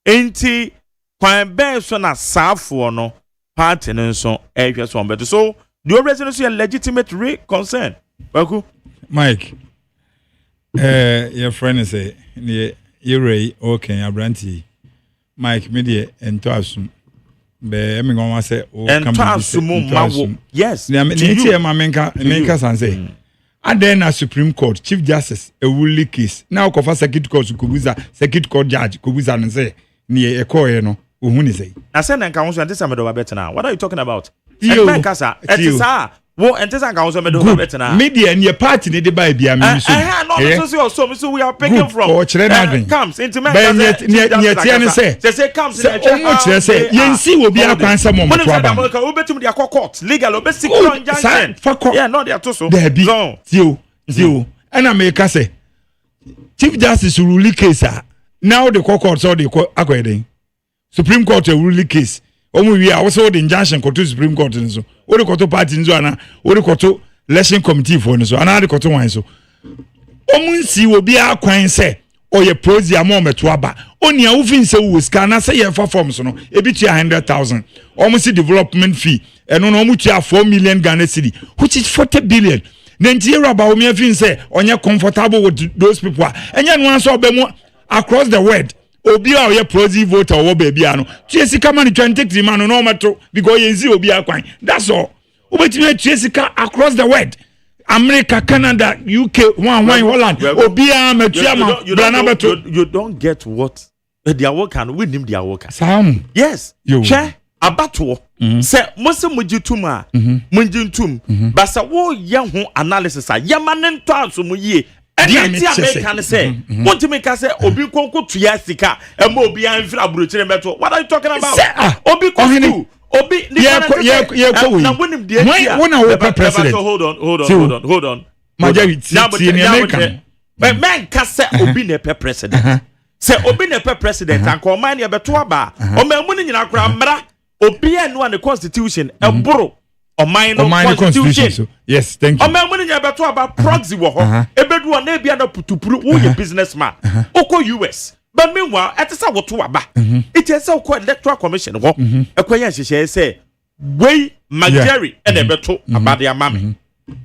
enti kwan ben so na safo no party no so ehwe so beto so the already so legitimate concern Baku Mike, your friend is a Ray okay, Abranti. Mike, media and Tossum. Be me go say and Tossum. Yes. Na me menka san say. And then a Supreme Court Chief Justice a woolly case. Now kofa circuit court circuit court judge kubuza and say near a coy no uhuni say. I said and council and this am do better now. What are you talking about? Menka wo entesa ka also me do better now. Media and your party need to buy bia me so we are picking from comes into me say comes say yensi obi akwansa mo to aba we betum dia court legal obe secure injunction yeah no dia to so tio and I make say Chief Justice rule case now the court so the akweden Supreme Court rule case we are also the injunction to Supreme Court so we the party nzo ana we the election committee for so ana the court wan so omunsi obi akwan say oye prozi amom to aba oni a ufin say we scan say ye form so no e bi 100,000 omunsi development fee eno no omutua 4 million Ghana cedi which is 40 billion Nigeria ba omi afin say onye comfortable with those people enya no an so obemu across the world obi a oye prozi voter wo baby ano tiesika man 23 man no matter because yenzi obi akwan that's all obetime tiesika across the world America, Canada, UK, Holland obi a matua ma you don't get what their work and we name their worker Sam yes che abato say mose mujituma munjintum but say wo ye ho analysis a yamane nto asomo yie enti American say want to make us say obi konko tuya sika e ma obi anfira burochire meto what are you talking about obi konko obi na winim die when I was president hold on majority in America but man can say obi na president say obi ne pe president anko man ye beto aba o mamu ni nyina kra mra obi enu an the constitution eboro o man constitution so yes thank you o mamu ni nyina beto aba proxy wo ho ebedu o na bia na putupuru wo ye businessman oko US but meanwhile at say woto aba it is so called electoral commission wo ekwaye hyehyɛ say wey Mageri and ebeto abade amame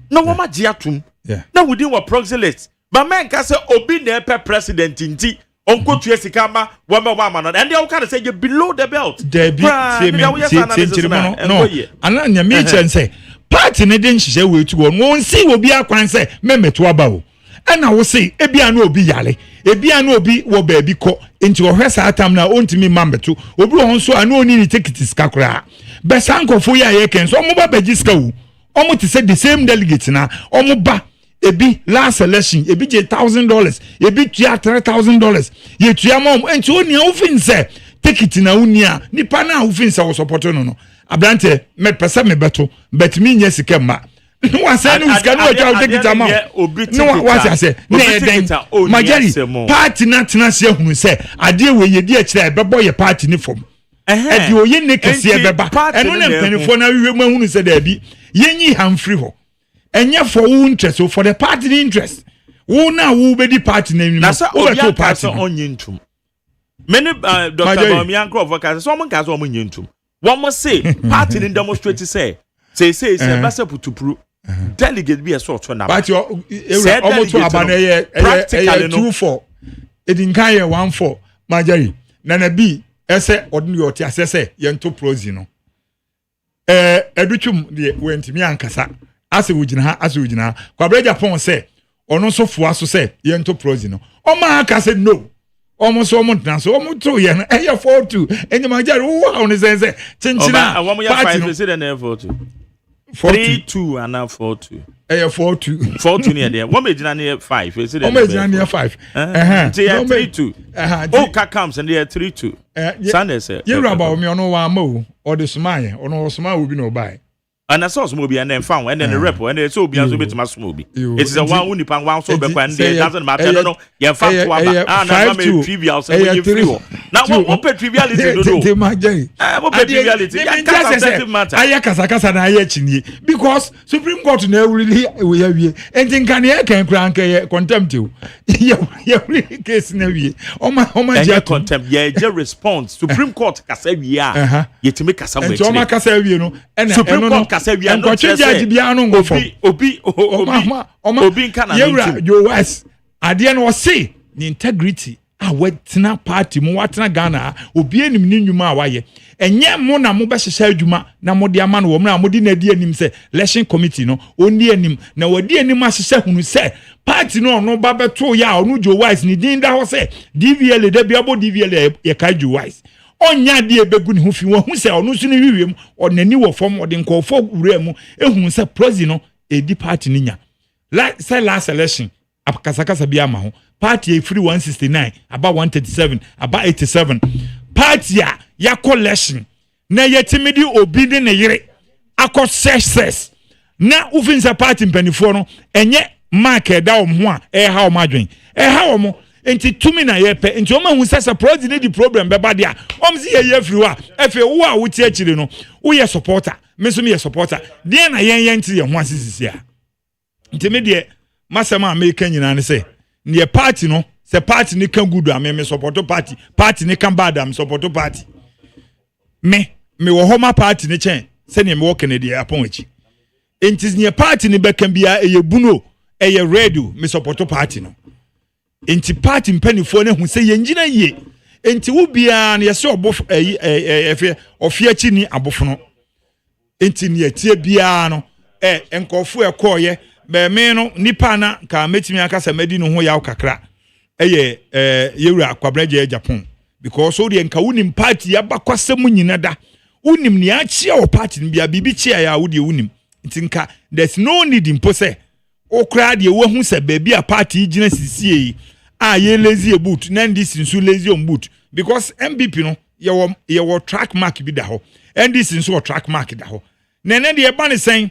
no wo magye atum na within what proxy list but man can say obi na pe president inti onko tu esikama wama no and they all kind of say you below the belt there be no ananya me chen say party ne den hyehyɛ we tu won si obi akwan say memeto aba o na wo say ebia na obi yale ebia na obi wo ba bi kɔ nti wo hwesa atam na ontimi mambeto obi ho nso ana oni ni tickets kakra besankofo ya ye ken so omo ba bagiska wo omo te say the same delegate na omo ba ebi last election ebi je $1,000 ebi tua $3,000 ye tua mom enti oni ofin say ticket na unia nipa na ofin say wo support no abrante me pesa me beto bet me nya sika ma no wa say no sika no tua ticket ama no wa say na den Mageri party na tena se hunu say ade we ye di a kire bebo ye party ni fom edi oye ne kese beba eno na mpanifo na wiwe mu hunu say da bi yenyi hamfree ho enye for who interest so for the party interest who na who be the party name na so obi party onye ntum many Dr. Bamian Crawford ka so mo nka so mo nye ntum one mo say party ni demonstrate say basa putupuru delegate be a sort of na party almost to abana ye 2-4 edinkan ye 1-4 Mageri na bi ese odni oti asese ye nto prozi no edutwum de wentimi ankasa ase wujina kwabra Japan say ono so fo so say ye nto prozi no o ma aka say no omo so omo tna so omo to ye no e ye 4-2 enye Mageri wo ha oni say chinchina omo ya 5 president na 4-2 3-2 and 4-2 eh 4-2 4-2 near there one mejina near 5 president omo mejina near 5 3-2 oh ka comes and there 3-2 Sunday say you raba o me ono wa ma o de sumaye ono suma obi no buy and so small be and then found and then the rep and so be so bit small be it's the one who pan one so be and it doesn't matter no you fact to aba na me trivial so when you free now what pay triviality do do Mageri what pay triviality matter aya kasa na aya chinie because Supreme Court na really we awie entin kan ye kan kran kan contempt you really case na wie o ma je contempt ye je response Supreme Court kasa wie a yetime kasa we o ma kasa wie no Supreme Court kasa wie no judge bia no ngofo obi nka na you wise ade no say the integrity wetena party mu watena Ghana obi enim ni nnwuma a waye enye mo na mo be hyehyɛ adwuma na mo de ama no wo na mo de na di anim sɛ election committee no oni anim na wadi anim ahyehyɛ hunu sɛ party no no ba beto ya onu Joe Wise ni din da ho sɛ DVL da bia bo DVL ye ka Joe Wise onya de ebegu ne ho fi wo hu sɛ onu so ne wiwiem onani wo fam ode nkofo wura mu ehunu sɛ prozi no edi party ni nya last election apakasakasa bia ma ho party free 169 about 137 about 87 party ya collection na yetimidi obi de ne yire akọ success na ufinsa party mpanifo no enye mark da ho a ha o madwen ha o mo enti tumi na ye pe enti o ma hu sasa project ne di problem be ba dia o mzi ye free wa efe wo a wo ti akire no wo ye supporter me so me ye supporter de na yen ti ye ho asisisi a enti me de masama America nyina ne se ne party no se party ni kan good am me support party ni kan bad am support party me wo homa party ni chen se ne me wo Kennedy apon achi enti ne party ni be kan bia eye buno eye radio me support party no enti party mpanifo ne hu se ye ngina ye enti wo bia ne se obof efe ofia chi ni abofo no enti ne atie bia no enkofo ekoye be me no nipa na ka metimi akasa madi no ho yaw kakra eye yewura kwabraje Japan because so de nka unim party abakwasem nyina da unim ne achia o party bia bibi chia ya wo de unim ntinka there's no need impose okra de wo hu se baby a party gina sisie ye lazy boot na ndisi nso lazy on boot because MBP no ye wo track mark bi da ho ndisi nso wo track mark da ho nene de ba ne sen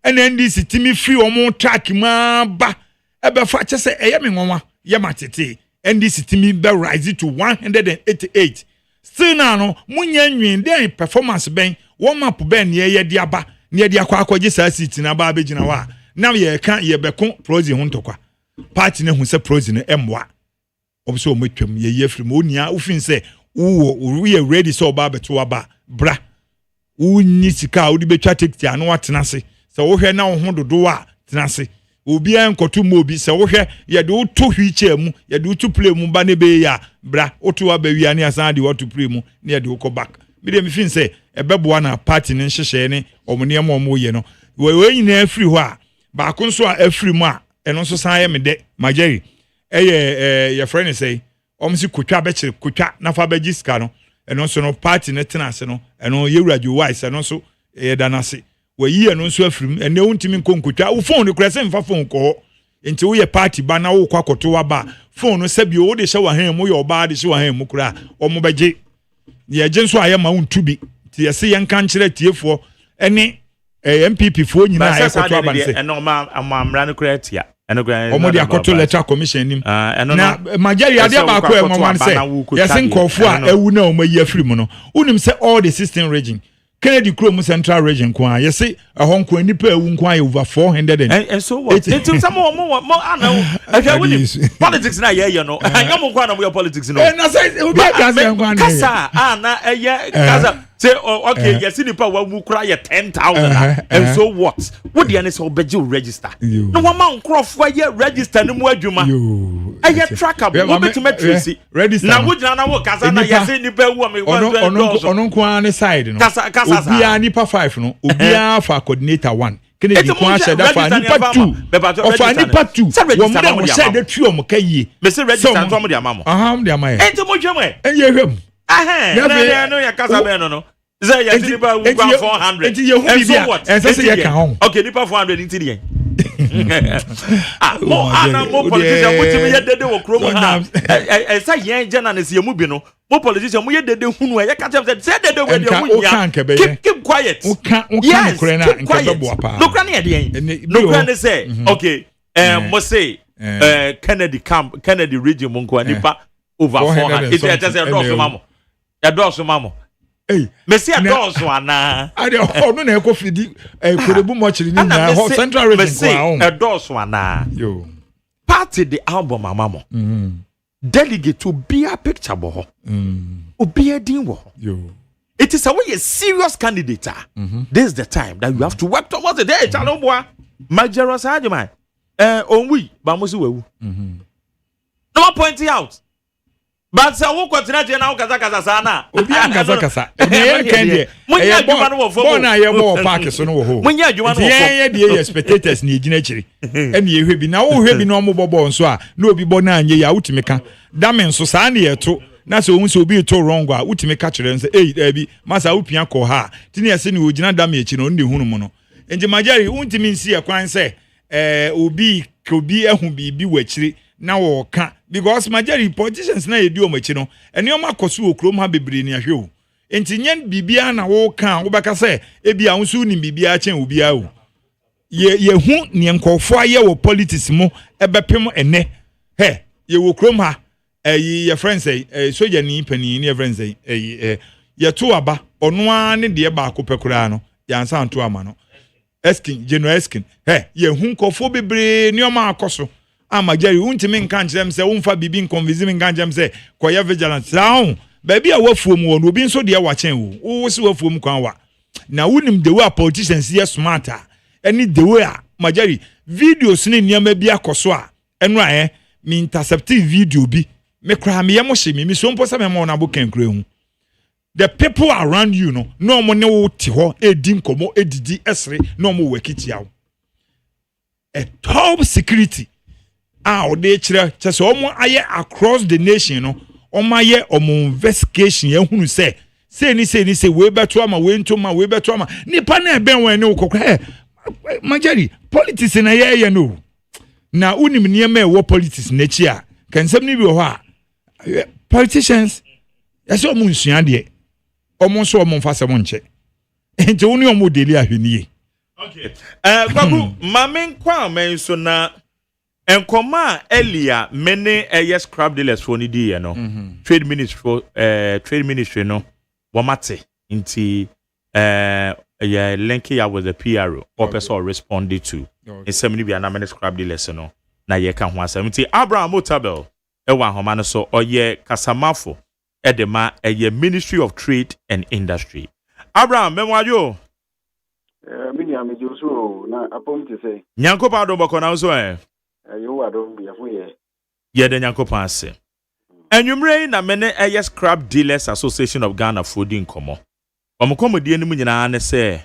NDC timi free omo track ma ba ebe fa che se eye me nwanwa ye matete NDC timi be rise to 188 still now no munya nwin den performance ben one map ben ye de aba ne de akwaje saa seat na ba begina wa na ye ka ye beko prozi ho ntokwa party ne hu se prozi no emwa obso metwam ye yefrim onia ufin se wo ye ready so ba beto aba bra unyi sika odi betwa ticket anu atena se se wo hwe na wo ho dodo a tena se obi an kotu mo obi se wo hwe ye de uto hwiche mu ye de uto play mu ba ne be ya bra oto aba wi ani asan de what to play mu ne ye de uko back me dem fin se ebeboa na party ne nhyehyɛ ne omne am omo ye no we nyina afiri ho a ba ko nso a afiri mu a eno nso san ye me de mageri ye friend say omsi kotwa be kire kotwa na fa be giska no eno nso no party ne tena ase no eno ye wurajo wise eno nso ye danase we yi eno nso afirim ene wontimi nkonkotwa wo phone kura se mfa phone ko enti wo ye party ba na wo kwakoto wa ba phone no sabi wo de hye wa han mu ye oba de hye wa han mu kura omo beje ye je nso aye ma wontubi ti ye se ye nka nkire tiefo ene MPP fo nyina aye kwato aba nse eno ma amamra no kura tia eno kura omo de akoto letter commission nim na magari ade ba ko e mo se ye se nkofo a ewu na omo yi afirim no unim se all the system region Kennedy Chrome Central Region kwa you see a Hong Kong nipa ewu kwa over 400 and so what it some more politics na ye no anyam kwa na we politics no na say obi gas kwa na kasa na eye kasa say okay yes nipa wa mu kura ye 10,000 and so what the say obeje register no one man crofo ye register no mu adwuma eye trackable we betime trace na wo gina na wo kasa na yes nipa ewu me ono kwa ne side no obia nipa 5 no obia fa coordinator 1 Kennedy kwa sheda fa nipa 2 ofa nipa 2 wo mo de sheda tuo mo kayi me say register to mo de amamo mo de amaye enti mo hwem enye hwem no ya kasa be no say ya nipa 400 enti ye hu bibia ense se ye ka ho okay nipa 400 enti de mo ana mo politician mo timi ye dede wo kro mo ha esa yen jana ne se mu bi no mo politician mo ye dede hunu ye ka tell say dede we de mu nya keep quiet yes kure na nke bo apa no kra na ye de no kra ne say okay mo say Kennedy region mo nko nipa over 400 it just say do so mamo Messi adoso ana ade ono na ekofidi korebu mochiri ni na ho Central Region kwa adoso ana yo party the album amamo delegate to be a picture bo obi adin wo yo it is a way a serious candidate this is the time that you have to work towards the day chalo boa Majeros Agyeman onwi ba mo si wewu no point out but say wo kwatena je na wo kasa sana obi an kasa e kende munya adwuma no wo fo bo na ye bo park so no wo ho munya adwuma no wo fo ye de spectators ni egina chiri ene ye hwebi na wo hwebi no mo bobo nso a na obi bo na anye ya utimeka damen so saa na ye to na se ohun se obi to wrong a utimeka chire nse bi masa upia ko ha tini ye se ni ogina dame echi no ndi hunu mo no enje majari untimi nsi e kwan se obi ehun bibi wachiri na wo ka because majority politicians na yedi o machi no ene o makoso okrom ha bebre ni ahwe o enti nyen bibia na wo ka wo beka se ebia wonsu ni bibia chen obia o ye hu ne nkofo aye wo politics mo ebepem ene he ye wo krom ha ye friends soja ni pani ni friends ye to aba ono ane de ba akopekura no ya nsa anto ama no eskin general eskin ye hu nkofo bebre ni o ma akoso amageri untimi nka nkyerem se wonfa bibi nkonvizi nka nkyerem se koya vigilance down baby a wafuom wo no obi nso de wachen wo se wafuom kwan wa na wonim the way politicians here smarter any the way mageri videos ni niam bi akoso a eno me intercept video bi me kra me yemo hye me so mpo se me mo na bo kankura hu the people around you no mo ne wo ti ho edi nkomo edidi esre no mo wakitia wo a top security de chira chese omo aye across the nation no omo aye omo investigation ye hunu se ni we beto ama we ntoma we beto ama nipa na eben wen ne ukokra majari politics na ye no na unim niema e wo politics na chi a kansem ni bi ho a politicians yase omo nsua de omo so omo mfa se mo nche enti woni omo deli ahwenie okay kwaku mamen kwa men so na Enkoma earlier many scrap dealers for ni di no. Trade ministry no. Wamate inti linking ya with the PRO or person responded to. In some many be an scrap dealers no. Na ye kan ho asem nti Abraham Motabel ewa homa no so oye kasamafo edema Ministry of Trade and Industry. Abraham memwajo mini amejoso na apom te say nyankopa do boko na so you adom be afo ye de nyankopa ase enwumre na mene Scrap Dealers Association of Ghana Fooding komo omokomodie nim nyina ne se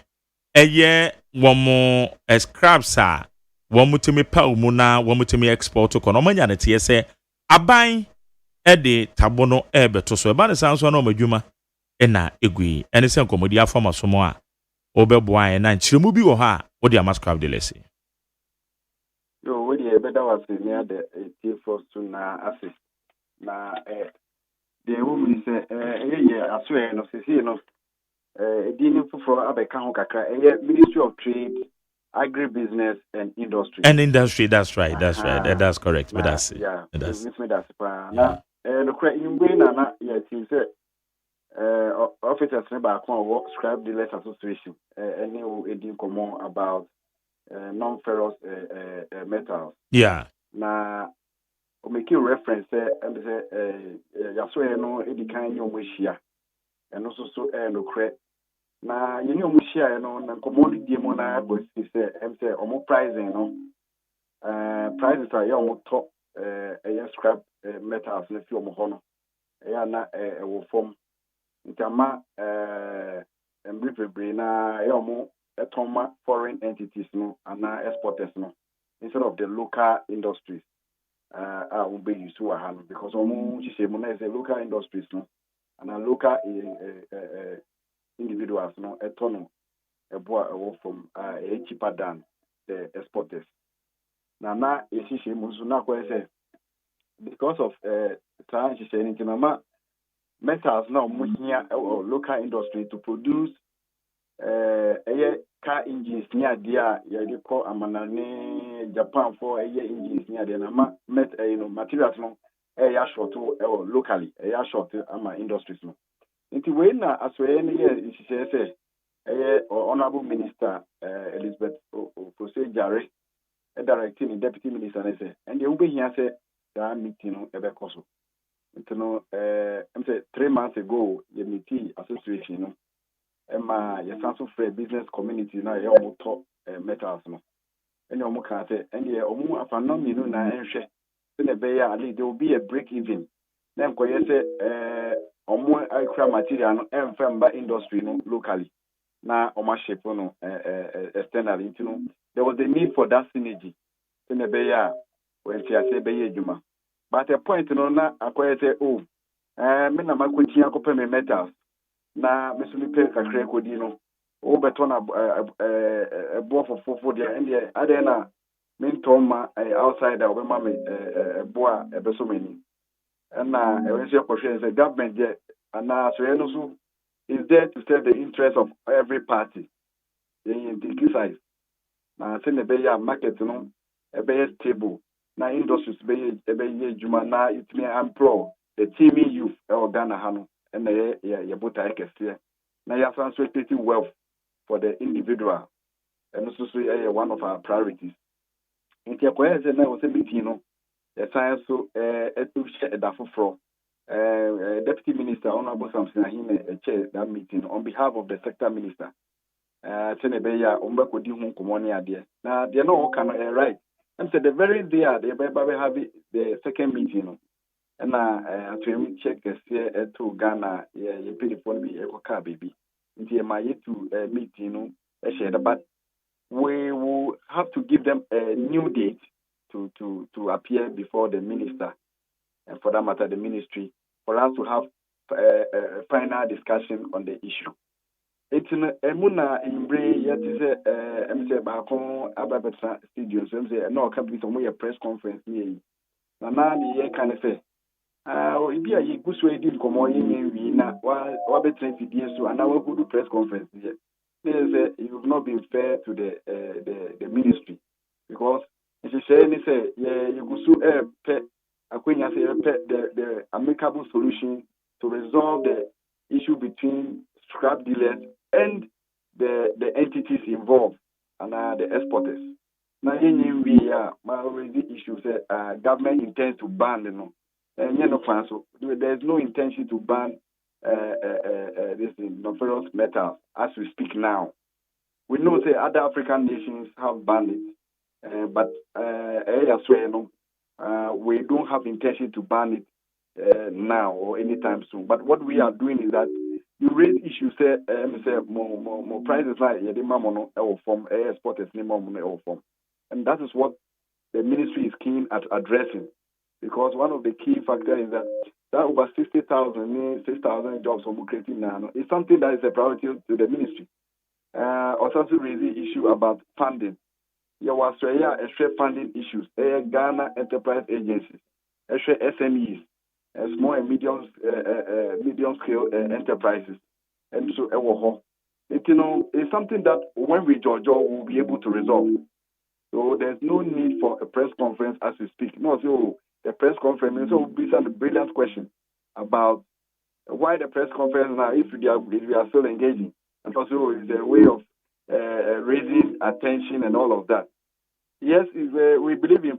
womo scraps a womutimi pa umu na womutimi export ko no manya ne tie se aban de tabo no beto so eba ne sanso na omadwuma na egui ene se nkomodi afama somo a obeboa na nchiremu bi wo ha wo de Scrap Dealers yo we dey better was near the first to na assist na the woman say aswe no sisi no edini fufuro abeka ho kakra Ministry of Trade, Agribusiness and Industry. And industry, that's right. That's correct. But that's it. Yeah, that's it. Now, the correct in na yes, you say officers never come Scrap Dealers Association. Any edin come about non-ferrous metals. Yeah. Na o make a reference and say yaso no edi kan yo mwishia. And also so no correct. Na yeni omushia no na commodity mo na go say say omo pricing no prices are ya omo top scrap metals na fi omo ho no ya na wo form ntama embribebre na ya omo etoma foreign entities no ana exporters no instead of the local industries will be used to hand because omo chise mo na is local industries no and local individuals no etono ebo from cheaper than the exporters na esisi musu na kwa say because of transition into mama metals now muhia local industry to produce car engines near dia ye call amanane Japan for engines near dia na materials no short locally short ama industries no. Nti we na aswe ne ye say honorable minister Elizabeth Jare directing the deputy minister ne say and you be here say that meeting no ebe koso. Nti no I'm say 3 months ago ye meeting association no ema ye sanso free business community na ye omo to metals no. And omo kan say and ye omo afano minu na enhwe se ne be ya there will be a break even. Then ko ye say omo akra material no emfemba industry no locally na omo shape no externally you know there was a need for that synergy in the bay when she say bay juma but a point no na akoye say me na makotia akopɛ me metals na me so me pay kakra kodi no o beto na bo fofofo dia and the other na me ntoma outside obema me bo a ebeso mani and when she question the government and so is there to serve the interest of every party in the size. Now say the be market no be stable. Now industries be juma na it may employ the teaming youth or Ghana hano and the bota ekese. Now you are creating wealth for the individual and also one of our priorities. In the question na was a meeting no the science so to share that for Deputy Minister Honorable Samson Ahime chair that meeting on behalf of the sector minister. Senebeya Umbakodi Hum Komoni Ade. Now they know can right. And so the very day they have the second meeting. And to check to Ghana, you pay the phone be a car baby. Into my to meeting, but we will have to give them a new date to appear before the minister. And for that matter, the ministry, for us to have a final discussion on the issue. It's in Emuna in Bray, yet is a MC Bacon Ababeta Studios, MC, no, can be some way a press conference near Nana, the can say, if you are good way did come on in now, what better if you so, and I will go to press conference here. You have not been fair to the ministry because And she said, yeah, you go so pet. Akwenya say the amicable solution to resolve the issue between scrap dealers and the entities involved and the exporters. Now, we already issue say government intends to ban, and so there's no intention to ban this non-ferrous metals as we speak now. We know that other African nations have banned it, but we don't have intention to ban it now or anytime soon. But what we are doing is that you raise issues, say more prices like the form exporters form, and that is what the ministry is keen at addressing, because one of the key factors is that over 6,000 jobs are creating now is something that is a priority to the ministry. Also raise the issue about funding. You was funding issues. Ghana enterprise agencies, SMEs, small and medium scale enterprises, and so it's something that when we judge, we'll be able to resolve. So there's no need for a press conference as we speak. No, so the press conference will be some brilliant question about why the press conference now if we are still engaging, and also is a way of raising attention and all of that. Yes, we believe in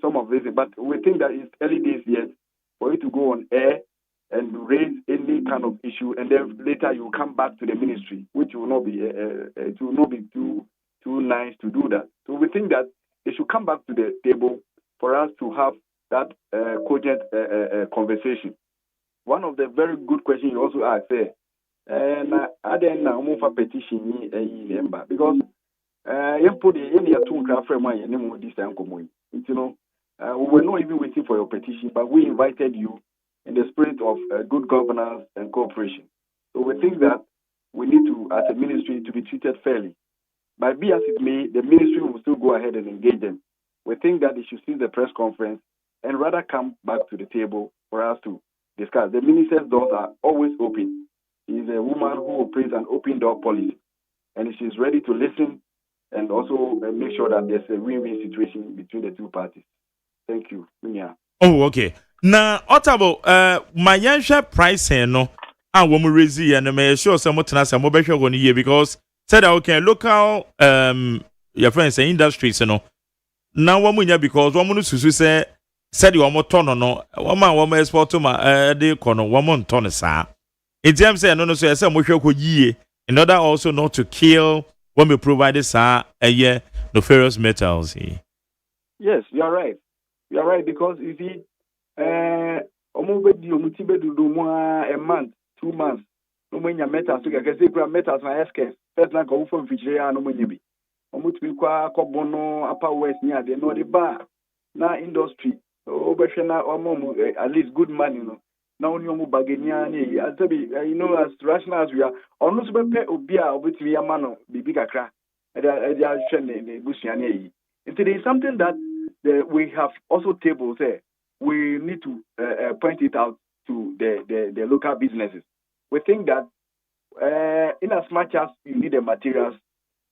some of this, but we think that it's early days yet for you to go on air and raise any kind of issue, and then later you come back to the ministry, which will not be it will not be too nice to do that. So we think that they should come back to the table for us to have that cogent conversation. One of the very good questions you also asked there, and I didn't know for petition member because we were not even waiting for your petition, but we invited you in the spirit of good governance and cooperation. So we think that we need to, as a ministry, to be treated fairly. But be as it may, the ministry will still go ahead and engage them. We think that they should cease the press conference and rather come back to the table for us to discuss. The minister's doors are always open. She is a woman who operates an open door policy, and she's ready to listen and also make sure that there's a win-win situation between the two parties. Thank you. Yeah. Oh, okay. Now, Otabo, my yansha pricing no, and when we raise and may sure some more tenants and more better one year because said okay, local your friends say industries no. Now one munya because one munu susu say said you more ton no, one man export to my de kono one mon ton sa. It seems say no so say mo hwe ye in order also not to kill when we provide this a year no ferrous metals. Yes, you are right. You are right because you see, a month, 2 months. No when your metals to get metals na SK. First like go from Fijiria no when you be. Omutbi kwa kobono upper west near the no the bar. Na industry. Obeshana at least good money no. Now you mu bagenia ni. As rational as we are. Ono so be obia obetwi amano bibi kakra. There is something that we have also tabled there. We need to point it out to the local businesses. We think that in as much as you need the materials,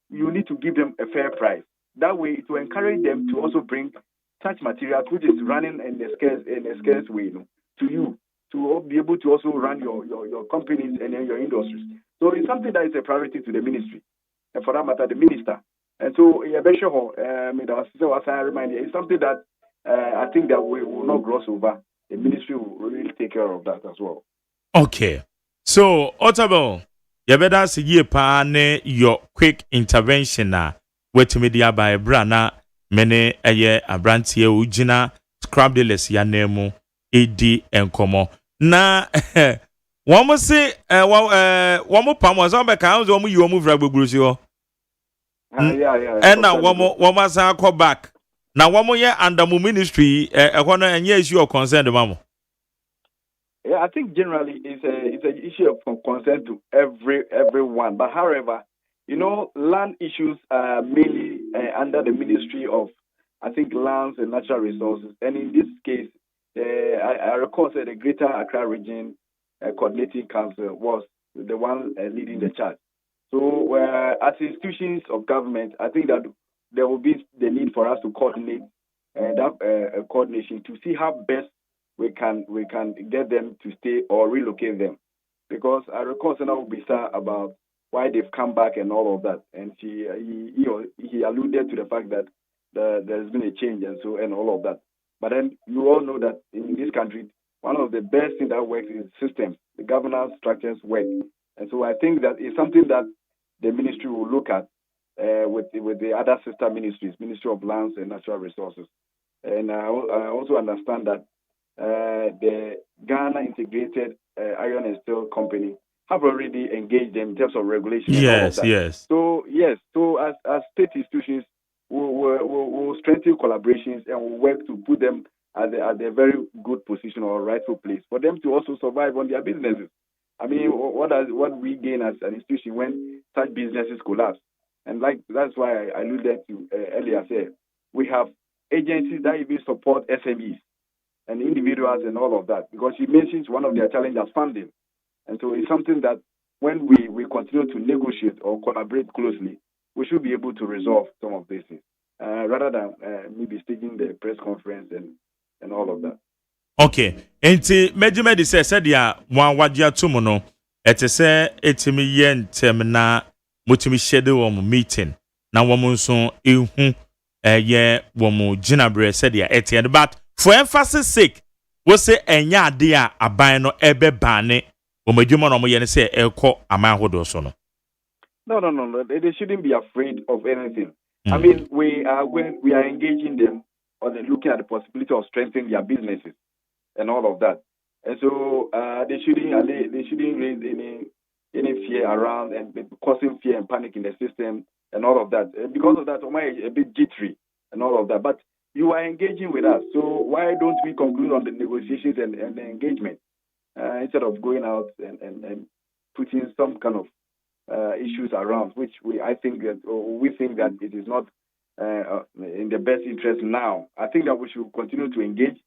you need to give them a fair price. That way, it will encourage them to also bring such materials, which is running in a scarce way, to you, to be able to also run your companies and your industries. So it's something that is a priority to the ministry. And for that matter, the minister. And so, it's something that I think that we will not gloss over. The ministry will really take care of that as well. Okay. So, Otabo, you better see ye pane your quick intervention na with media by Brana, many a year a brantie ujina, scrap dealers ya nemu, AD and Como. Na, one more say, one more palm was on back house, one more you move rubber bruisio. Yeah. And now one more call back. Now one more year under my ministry, and yes, you are concerned, Mamo. Yeah, I think generally it's an issue of concern to everyone. But however, land issues are mainly under the Ministry of, I think, Lands and Natural Resources. And in this case, I recall that the Greater Accra Region Coordinating Council was the one leading the charge. So, as institutions of government, I think that there will be the need for us to coordinate coordination to see how best we can get them to stay or relocate them. Because I recall Senator Bisa about why they've come back and all of that, and he alluded to the fact that there's been a change and all of that. But then you all know that in this country, one of the best things that works is systems. The governance structures work, and so I think that is something that the ministry will look at with the other sister ministries, Ministry of Lands and Natural Resources. And I also understand that the Ghana Integrated Iron and Steel Company have already engaged them in terms of regulation. Yes, and all of that. yes. So as state institutions, we'll strengthen collaborations and we'll work to put them at a very good position or rightful place for them to also survive on their businesses. I mean, what we gain as an institution when such businesses collapse? And that's why I alluded to earlier. Said we have agencies that even support SMEs and individuals and all of that, because she mentions one of their challenges funding. And so it's something that when we continue to negotiate or collaborate closely, we should be able to resolve some of these things, rather than maybe staging the press conference and all of that. Okay. Enti Mejimedi said ya wajia tumuno ete se etimi yen temna mutimi shede wo meeting na wo nso ehu ye wo jinabre said ya ete but for emphasis sake we say enya ade a aban no ebe bane wo madwuma no mo ye ne se ekọ aman hodo so no. No. They shouldn't be afraid of anything. I mean, we are engaging them or looking at the possibility of strengthening their businesses and all of that. And so they shouldn't raise any fear around and causing fear and panic in the system and all of that. Because of that, Omar is a bit jittery and all of that. But you are engaging with us, so why don't we conclude on the negotiations and the engagement instead of going out and putting some kind of issues around, which we think that it is not in the best interest now. I think that we should continue to engage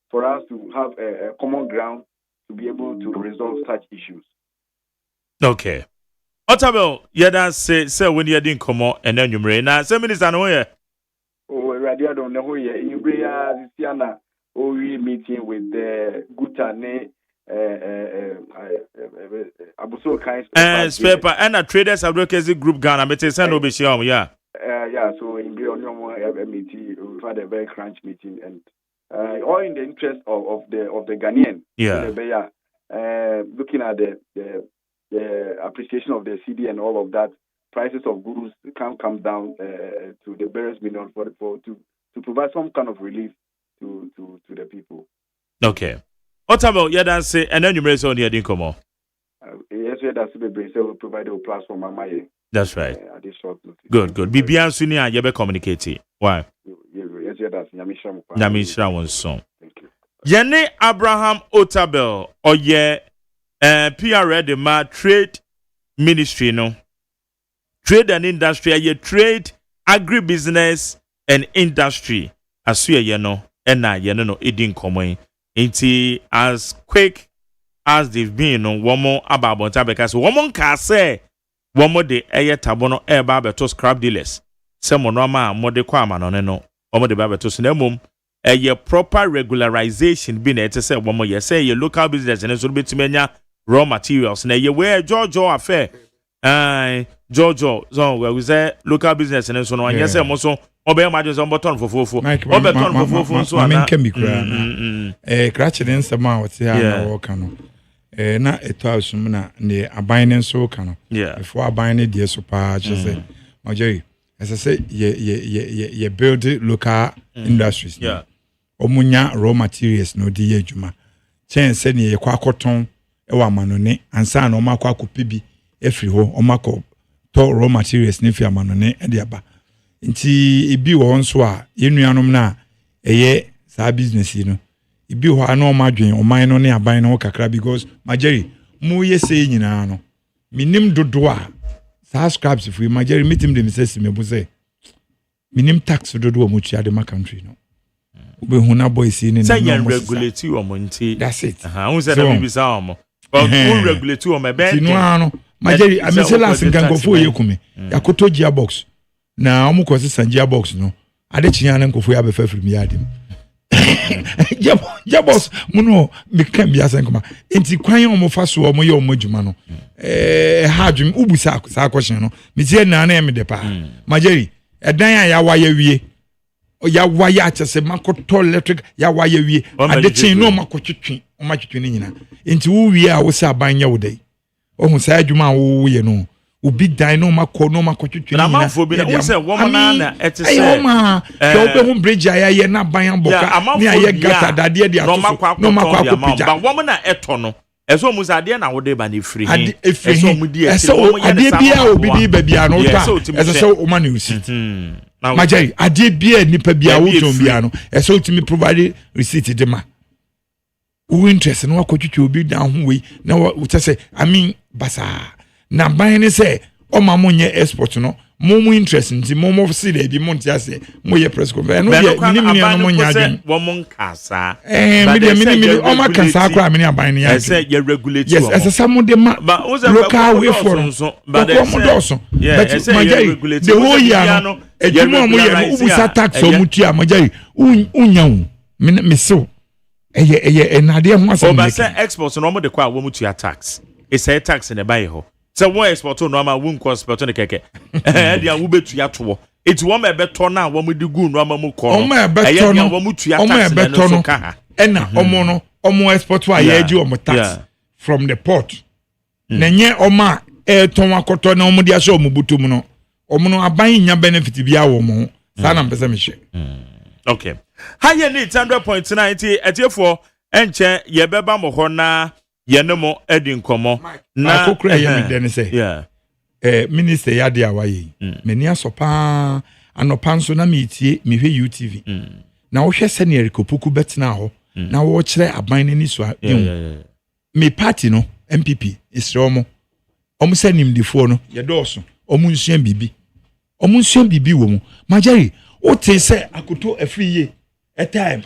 for us to have a common ground to be able to resolve such issues. Okay. Otabel, yada say when you didn't come out and then you marry. Now, 7 minutes and away. Oh, radio don't know here. In Brea, Siana, we meeting with the Gutane. Abuso kinds paper and a traders advocacy group Ghana mete send obesium yeah, so in Brion meeting we've had a very crunch meeting and all in the interest of the Ghanaian. Looking at the appreciation of the CD and all of that, prices of goods can come down to the barest minimum to provide some kind of relief to the people. Okay. What about you say and then you raise on your income? Yes, that's the brain. So we provide a platform. That's right. Good. Bibian Sunia, you be communicating. Why? Yes, that's Nyamishra one song. Thank you. Yene Abraham Otabel or PR the ma trade ministry no. Trade and industry, ye trade, agribusiness and industry. Asuye ye no, ena ye no idin komoy. Inti as quick as they've been on one more about because woman can say one more de eye tabono e barbeto scrap dealers. Some monoma mode kwama no omo de barbeto sinemum a proper regularization being it say one more ye say your local business and so bit menya raw materials na ye where Jojo affair Jojo so where we say local business and so no and yes mo so obe imagine some button for obe ton for so na can be kra na krache den sama wote ya na wo kanu na eto asum na ne aban ne so kanu before aban ne de so pa che say as I say ye build local industries omunya raw materials no de adwuma chen se ne ye kwa koton e wa manone ansa na o makwa kopibi efri ho o makọ to raw materials ne fi amanone e de aba nti ibi wo nso a yenuanom na eye sa business no ibi ho ana o madwen o man no ne aban no kakra because majeri mu yese nyina no minim dodo a sa scraps if we majeri mitim dem say mebu say minim tax dodo mu tua de ma country no ube huna boys ni say yan regulate o mo nti that's it who said that bibisa o mo but who regulate o me be no ano majeri amisela singangofo yekume yakoto gearbox na omo ko sanjia box no ade chinya na nkofo ya be fa firi mi ade ya boss muno me kan bia san kuma enti kwan omo fa so omo ye omo adwuma no ha adwum ubusa sa question no me tie na na me de pa majeri edan ya waye wie ya waye achese makoto electric ya waye wie ade chin no makotwetwe o matwetwe ni nyina enti wo wie a wo se aban ya wo dai o hu sa adwuma wo ye no obi dan no makotwetwe na manfo bi na wo se wo na na etese do be hu bridge ya na ban boka ni aye gata dade de ato no makwa ba wo na eto no eso mu sade na wo de ba na free hin eso mu di eso ade bia obi di ba bia no ta eso so o ma ne receipt majari ade bia nipa bia wo ton bia no eso timi provide receipt de ma wo interest no akotwetwe obi dan ho we na wo say I mean basa na ban ne say o ma mo nye export no mo interest nti mo see dey bi mo ntiase mo ye press conference no ye minimini no mo nya adwen wo mo nkasa minimini o ma kansa akwa mini aban ne ya say ye regulate yes ese samo de ma local way for but yes the whole year no ejuma mo ye no ubusa tax o mutua majari unyawu me so eye enade ho asem o ba say export no mo de kwa wo mutua tax e say tax ne buy ho so one export no ama won cost export no keke dia wo betu ya to it wo ma beto na wo mu di gu no ama mu ko no beto no wo mu tua tax no so ka ha ena omo export wa ye ji omo tax from the port na nye oma ton akoto na omo dia so omo butum no omo no aban nya benefit bia wo mo sa na mpesa me hye okay higher need 100.90 etiefo enche ye beba mo ho na ye ne mo edi nkomo na akokura ye me den say minister ya dia waye meni asopa anopa nso na metie mehwe UTV na wo hwe senior kopuku betena ho na wo kire aban ni so me party no MPP isromo omo sanim difo no ye doso omo nsuan bibi wo mu majari o te se akoto afriye time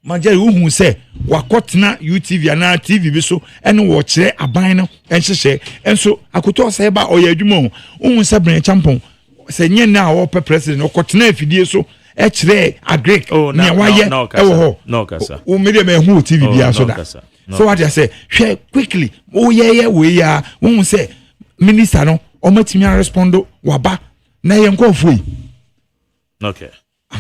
majari uhu se wakotena UTV na TV bi so ene wo kire aban no enhyehyɛ enso akoto se ba oya adwuma uhu se bren champon se nye na wo pe president okotena afidie so e kire agric ne waye e wo ho no kasa o me de me hu TV bi so da so what I say hwe quickly o ye we ya uhu se minister no o matimi respondo waba na ye nkofo yi okay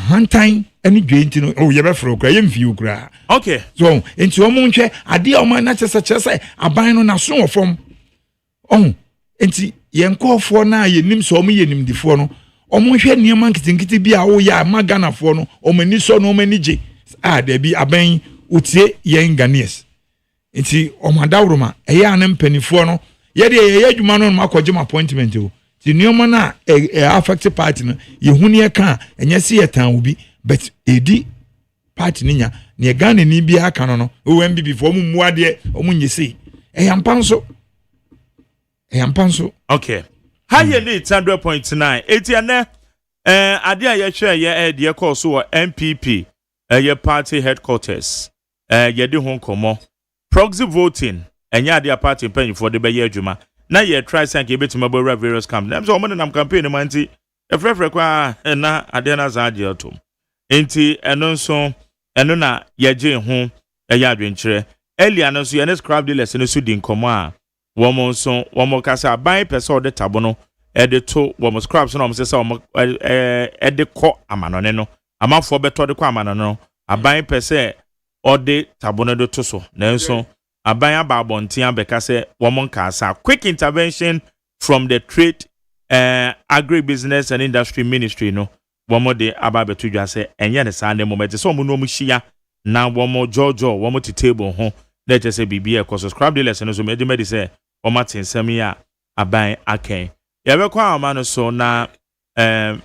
hantan any dwenti no o ye be fro kra ye mfi ukra okay so enti o mu nhwe ade o ma na chese aban no na so ofom enti ye nkofo na ye nim so o mu ye nim difo no o mu hwe niam nkitinkiti bi a wo ya maganafo no o mani so no o mani je da bi aban utie ye Ghanaians enti o madawroma eye anan panifo no ye de ye adwuma no makoje appointment o ti nioma na affected party no ye huni e kan enye se ye tan obi but edi party ninya ne Ghana ni bia aka no o MBB fo mu muade o mu nyese yampanso okay higher need 100.9 etiane ade a ye hwe ye de call so MPP ye party headquarters ye de ho komo proxy voting enya ade a party penny for de be ye adwuma na ye try sank ebetuma bo various camp na so omo nam campaign man nti efrefre kwa na ade na za ade otom enti eno nso eno na ye je ho ye adwenkyere elia no so ye ne scrap dealers no so di nkomo a womo nso womo kasa ban pese ode tabo no ede to womo scraps no omse se womo ede ko amanone no amafo beto de ko amanone no aban pese ode tabo no de to so na nso aban ababontin abeka se womo nkasa quick intervention from the trade agribusiness and industry ministry no womo de ababeto dwa se enye ne sa ne moment so womo no mu hia na womo jojo womo ti table ho na je se bibia ko subscribe the lesson so me de se womo tensam ya aban aken ya be kwa ama no so na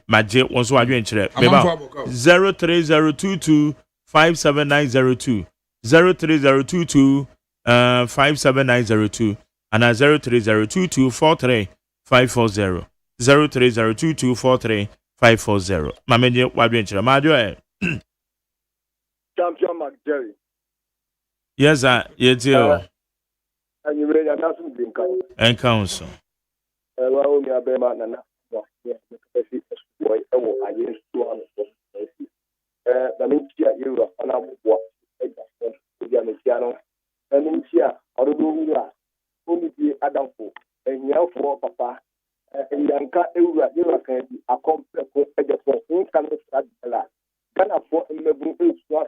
maje wonso adwenkyere beba 03022 57902 03022 57902 and 03022435540 03022435540 mamenye wadwenkyere majo Champion McJerry. Yes, yes, And you ready? That's something. and council. Well, we are very much. enjoy our against one of the Mintia era and I was the piano and Mintia or the only be Adampo and Yao for Papa and Yanka Eura can be a complex for who cannot start the last. Can afford in the book was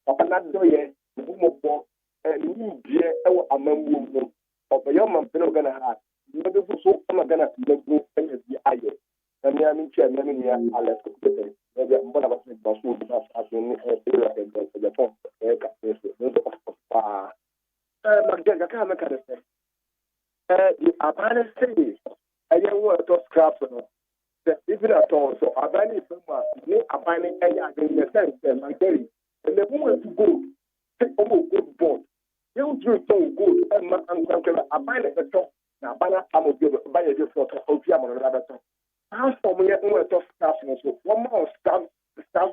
Papa not doing Bumo and you dear our among of a young man gonna have. Never so I'm gonna make me and the eye. And I mean, many years I left the maybe I'm going to make Basu as in the phone. But I can't make it. The apparent thing is, I don't want to scrap even at all. So I buy it from me, I buy it in the sense that my day, and the woman to go take over good board. You do so good, and I buy it at all. Now, I'm going to buy a different OPM on another time. How for me, I'm going to staff. One more staff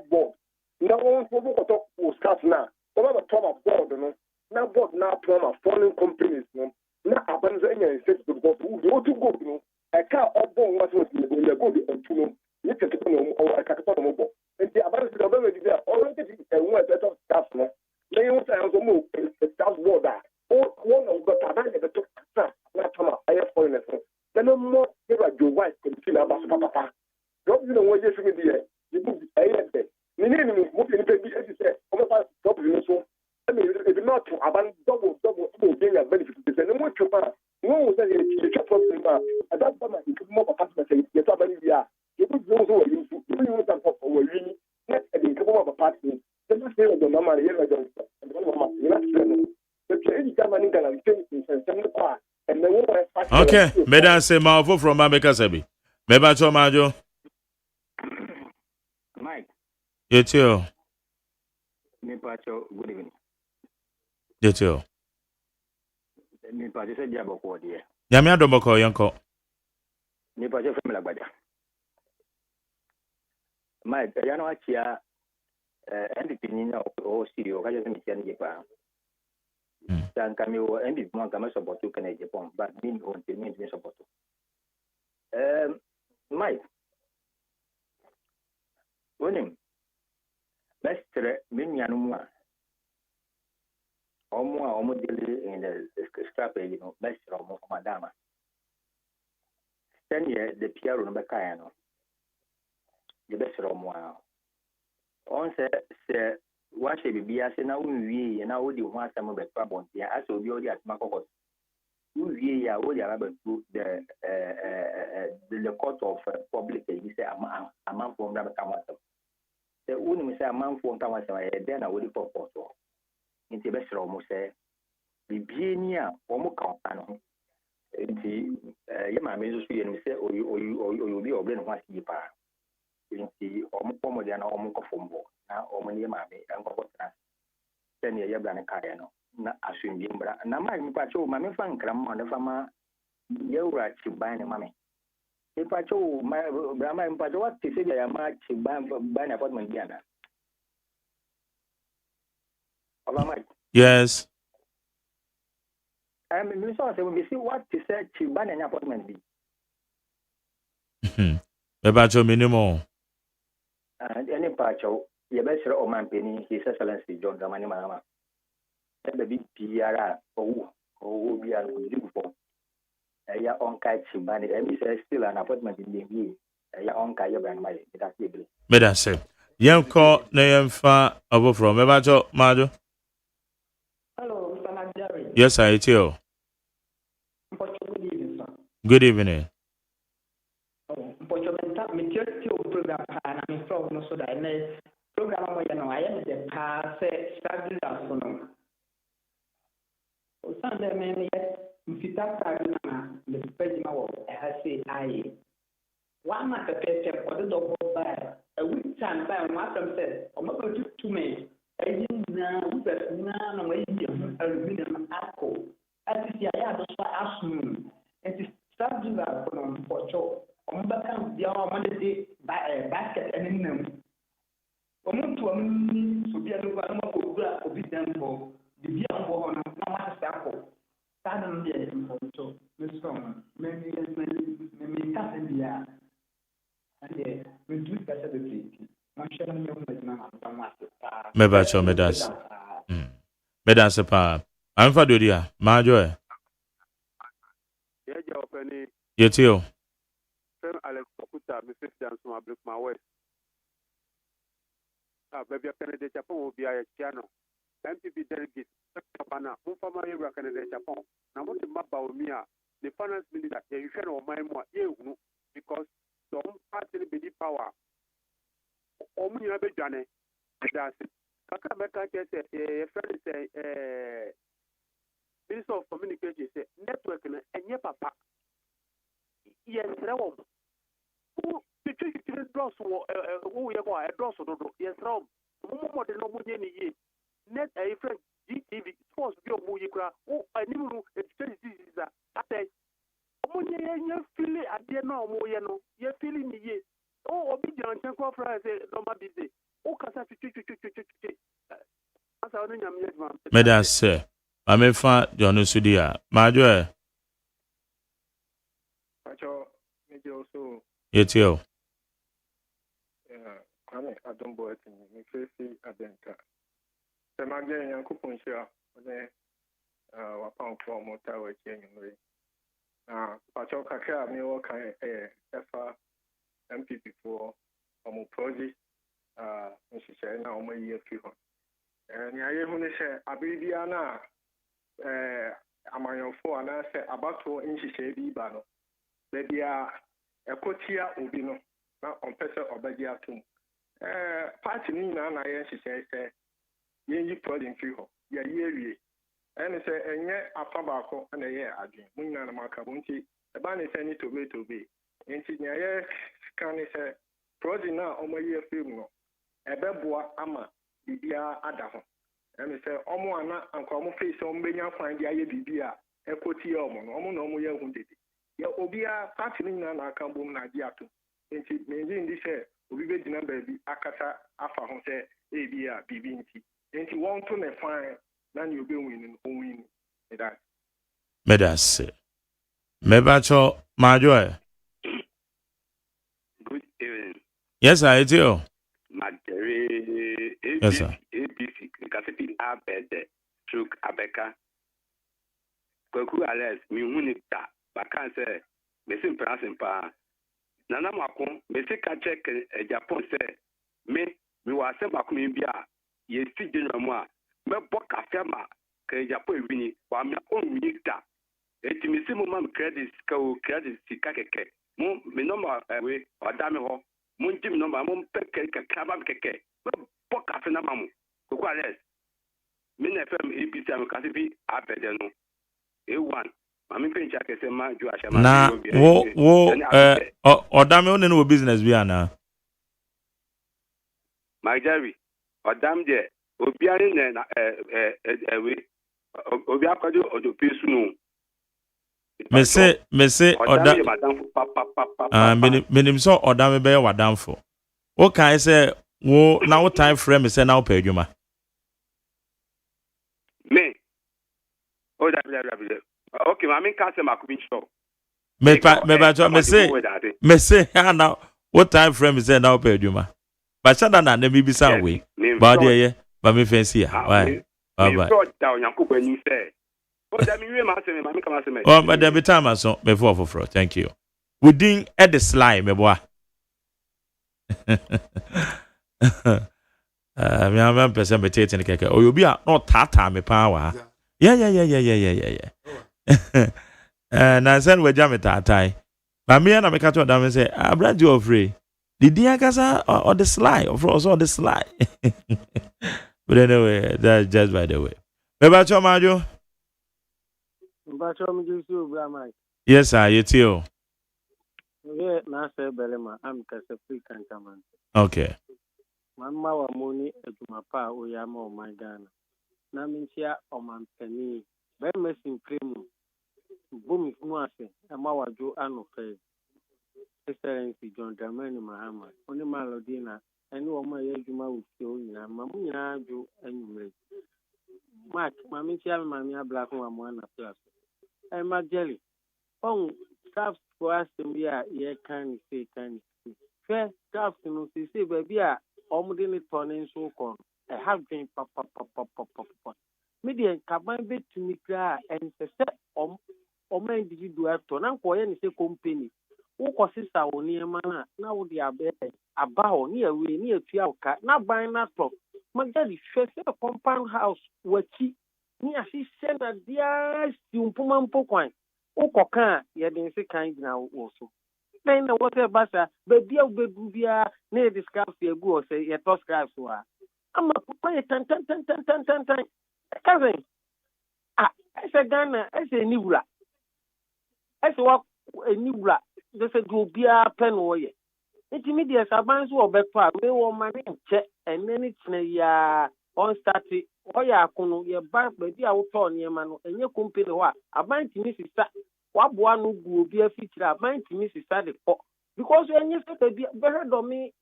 board. No one will talk for staff now. What about the top of board? Now, board now, from foreign companies. Now, I'm going to say because we want to go. I can't all what was in the good and to know. You can get on or I can't talk mobile. And the abundance of the already and one better staff. They also have to move the staff board. Or one of the abandoned the top staff. I have foreigners. Then no more your wife can see about Papa. Don't you know what you're saying there? You put a head. You need to move in the baby, as you said. I'm about to stop you. So, I mean, if not to abandon double, gain a benefit. And what you are, no, that is a problem. At that time, you could more apartment. You're talking about you could go over you. You know that for really, not a couple of apartments. The last day of the mama, you're not going to. But any government can think in some part. Okay, Medan say Malvo from Mameka Sebi. Meba Chomajo. Mike. It's you. Me pacho, good evening. It's you. Me pacho se jabo ko die. Yamia Domoko Yanko. Me pacho family agbada. Mike, ya no achia NDP ni na o studio ka je me tia ni pa. Dan kami o NDP mo kama support you can Japan, but mean on the mean support. Mike. Wonim. Mestre minyanu mu a. Omo deli in the scrap you know, mestre omo madama. Then the Piero no beka no. The mestre omo a. On se what should be as na unwie na wo di ho asem be problem ya as obi odi atma kokos unwie ya wo di aba to the court of public you say amount from that come asem the uni say amount from come asem e dey na wo di purpose nti be sero mo say bibie ni a wo mo ka no nti ye ma me so ye no say obi obi no ho asi pa nti o mo pomo dia na o mo ko fombo na o mani ma be an ko tra sen ye yabla ne kare no na asumbi mbra na ma mi pa cho ma me fa nkram ma da fa ma ye ura chi ban ne ma me mi pa cho ma bra ma mi pa cho what ti se ya ma chi ban appointment dia na ola ma Yes. mi so say we see what ti se chi ban ne appointment bi Meba Cho minimum. Any pa cho ye be sere o man peni His Excellency John Dramani Mahama e be biara o biara o di bufo ya on kai chimbani e say still an appointment in the ya on kai ye brand mai it has be Meda say Yanko na yemfa abo from Meba Cho Majo. Hello, Mr. Najari. Yes, I it's you. Good evening, sir. Good evening. Program and I'm from no so that program I am the past study as no. Sunday man yet if that the president has said I one month a person for the double by a week time by one said I'm not going to me I didn't know that none of my aluminum alcohol as if I had to ask me and to study that for sure. Ombaka dia o mande de basket eninam omuntu amni so bia no ba no ko gura obi dambo bibia mbo ho na ma sa ko tanam dia mbo so me so me ka sendia ɛndeɛ mentu sikasɛ bebree monhwɛ no nyɛ ho adwuma ma mfa mo ase paa Mebacho medas. Medas pa. I'm for Dodia. Majo. Yeja openi Yetio. Fem Alex Okuta mi fit dance my break my west. Baby Canada Japan will be a piano. MPP delegate Japana, Mufama Yura Canada Japan. Now what the map about me the finance minister you should know my more because the home party be power. Omuni abe jane. That's it. Kaka meka say a friend say Minister of Communication say network na enye papa. Yes, Rom. Who the chicken dross who you go a dross do. Yes, Rom. Mo de no mo ye net a friend GTV sports bio mo yikra. Oh, animu e tell this that. Ate. Mo ye feel ade no mo ye no. Ye feel ni ye. Oh, obi jan chen ko fra say no ma busy. Oh, kasa chu. Asa onu nyam yedma. Medas sir. Amefa John Sudia. Majo. Pacho, maybe also, Yetio. Kwame Adumbo at me, Tracy Adenka. The Magdalene and Coupon share, Wapon for Motawa January. Pacho Kaka, me work FR MPP for Omo Project, and she said, now my year few. And I even say, Abidiana, Amayofo, and I say, about to initiate Bano. Baby, a cotia ubino, not on person or Badia too. Party Nina, and I she say, ye prodding few, ye year. And say, and yet a tobacco and a year again. Munana Macabunti, the ban is any to be. And she can say, prodding now on my year film. A beboa ama, Bibia Adaho. And say, Omoana and come face on Benya find the idea Bibia, a cotia no year wounded. Ya obia party na na aka bom na dia to enti menzi ndi se obi be gina ba bi akata afa ho se e bia bibi enti won to ne fan na ne obi win no win that Medas. Mebacho Majo. Good evening. Yes, I do. Magere Yes, sir. ABC Kasipi Abede Truk Abeka Kwaku Alex mi hunita baka say me sim prasin pa nana mako me se ka check Japan say me wa se mako mi bia ye si general mo a me bo cafe ma ka Japan wini wa me on minita eti me sim mo credit ka o credit sika keke mo me number we oda me ho mo ntim number mo peke ka ba keke me bo cafe na mamu Kwaku Alex me na fm ABC am Kasipi Abede no A1 Mami pencha kese ma ju ashama Na wo odame one no business bi ana Magari odam de obiare na we obi akwado odo pesu no me se menim so odame be wadamfo wo kan se wo na wo time frame se na wo pa adwuma me o da okay, mami kase makubin show. Me say na what time frame is now per duma. But shada na na bibisa we. Ba de ye, ba me fancy ya. Bye. Bye. So down yankuba ni say. O da mi we ma say mami kama say me. Oh, but there be time aso before for. Thank you. We didn't add the slide, me boy. Me am person be taking the keke. O you be not tata me power. Yeah. Na sen we jam tatai. Ba me na me ka to dam say abrad you free. Did you guys on the slide? Of course on the slide. But anyway, that's just by the way. Mebacho Majo. Mbacho mjusu bra Yes, sir, you too. Yeah, na say belema am kase free kankaman. Okay. Mama wa moni ejumapa oyama o my Ghana. Na mintia o mampani. Be mesin premu. Bumi muase ama wajo ano fe. Excellency John Dramani Mahama. Oni malodina eni wo ma yejuma ufi o nyina mamu nyina jo enyumre. Mark mamintia mami abla ko amwana plus. Mageli. On staff for us to be a year can say first draft no say baby a omde ne turning so kon I have been papa media kaban betumi kra and say individual to na ko ye ne say company wo ko sisa wo ne ma na wo dia be aba ho ne awe ne atua ka na ban na to magadi hwese compound house wachi ni asise na dia si umpuma mpokwan wo ko kan ye den se kan gina wo so na what basa baby a bedu bia na discuss ye go say ye to scribe so a ama ko ye tan cousin ese Ghana ese ni wura ese wa ni wura de se do bia pen wo ye enti media saban so obeto a we wo mane nche eneni tena ya on start o ya akunu ye ba baby a wo to niema no enye company ho a aban timi sisa waboa no gu obi afitira aban timi sisa de ko because enye se baby better do me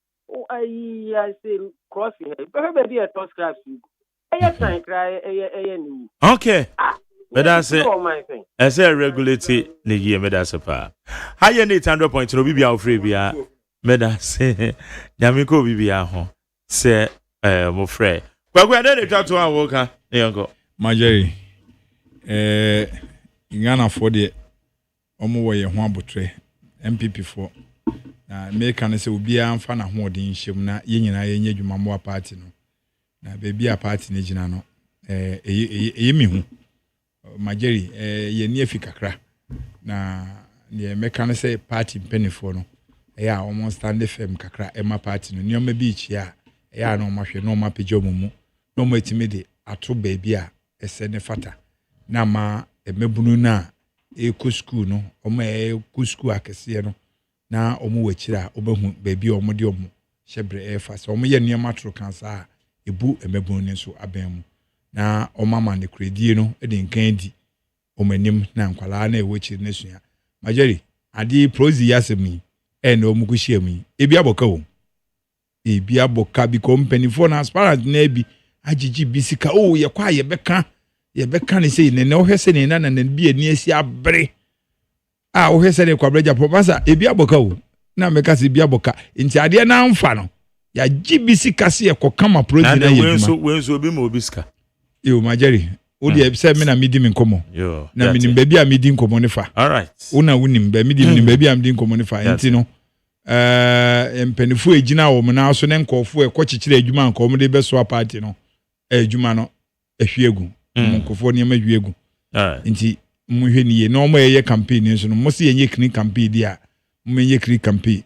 I say cross here better baby a touch class you okay. But that's it. I say regulate the year, medasa pa. Higher 800 no be free bia. Medase. Yamiko bibia ho. Say mo frère. Kwa kwa dey try to work yango. Majeri. Ngana for the omo wo ye ho abotre MPP for. Na me kan say obi amfa na ho odin hyem na ye nyina ye nya dwuma mo party no. Na baby a party ne gina no mi hu Majeri ye ni afikakra na ye meka no say party penifo no ya almost stand FM kakra ema party no nyoma bi chi a ya no mahwe no mapejo mumu no matimi de ato baby a ese ne fata na ma emebunu na ku school no omo ku school akese no na omo wachira obehu baby omo de omo shebre efa so omo ye nyoma tro kansa ebu emebunu ne so abemu na omama ne kredie no de nkan di omanim na nkwala na ewochi ne sua Majeri adi prozi yasemi na omukuhia mu ebi aboka wo ebi aboka bi company for na transparent na bi agigi bisika ye kwa ye beka ne sei ne wo hwese ne na bi ani asi abre wo hwese ne kwabreja professor ebi aboka wo na meka se ebi aboka nti ade na amfa no ya gibisika se ye kokama prozi na ye wenso obi ma obiska yo Majeri odi say me na midi me nkomo na minim baby a midi nkomo ne fa all right una wunim ba midi minim baby a midi nkomo ne fa enti no empenifu ejina wo me na so ne nkofo ekwochichire adwuma nkomo de beso party no adwuma no ehwiegu nkofo ne ma hwiegu enti muhwe ni ye no mo ye campaign nso no mo se yenye kini campaign dia mo yenye kini campaign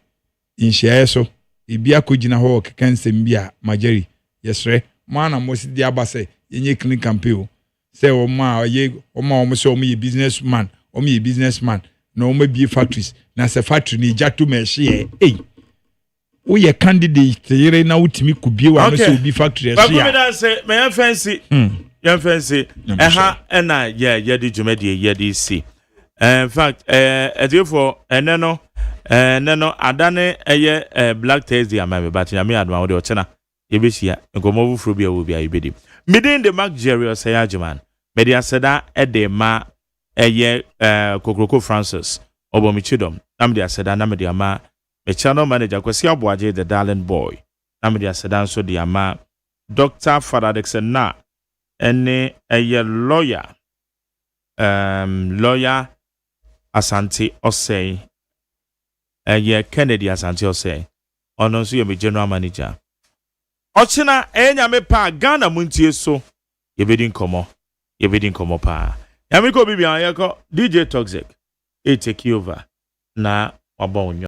inhia so ebi akogina ho kekansem bia Majeri yesre mana mo si dia base yenye kini campaign say oma say omo ye businessman na omo bi factories na se factory ni jatu me hye wo ye candidate yere na utimi kubie wa no se obi factory hye ba me say me fancy na ye di jumedi ye di si in fact for eneno adane eye Black Thursday amame but ya me adwa wo de ochena ye be hia nkomo bufuro bia wo bia ibedi midin the Mark Jerry OSEI AGYEMAN media seda edema eye Kokroko Francis obomichidom na media seda na media ma me channel manager Kwesi Aboaje the darling boy na media seda so dia ma Dr. Father Dixon na ene eye lawyer Asante OSEI eye Kennedy Asante OSEI ono so ye me general manager Ochina enyame pa Ghana muntie so yebedi nkomo pa yamiko bibia yako DJ Toxic take over na wabonyo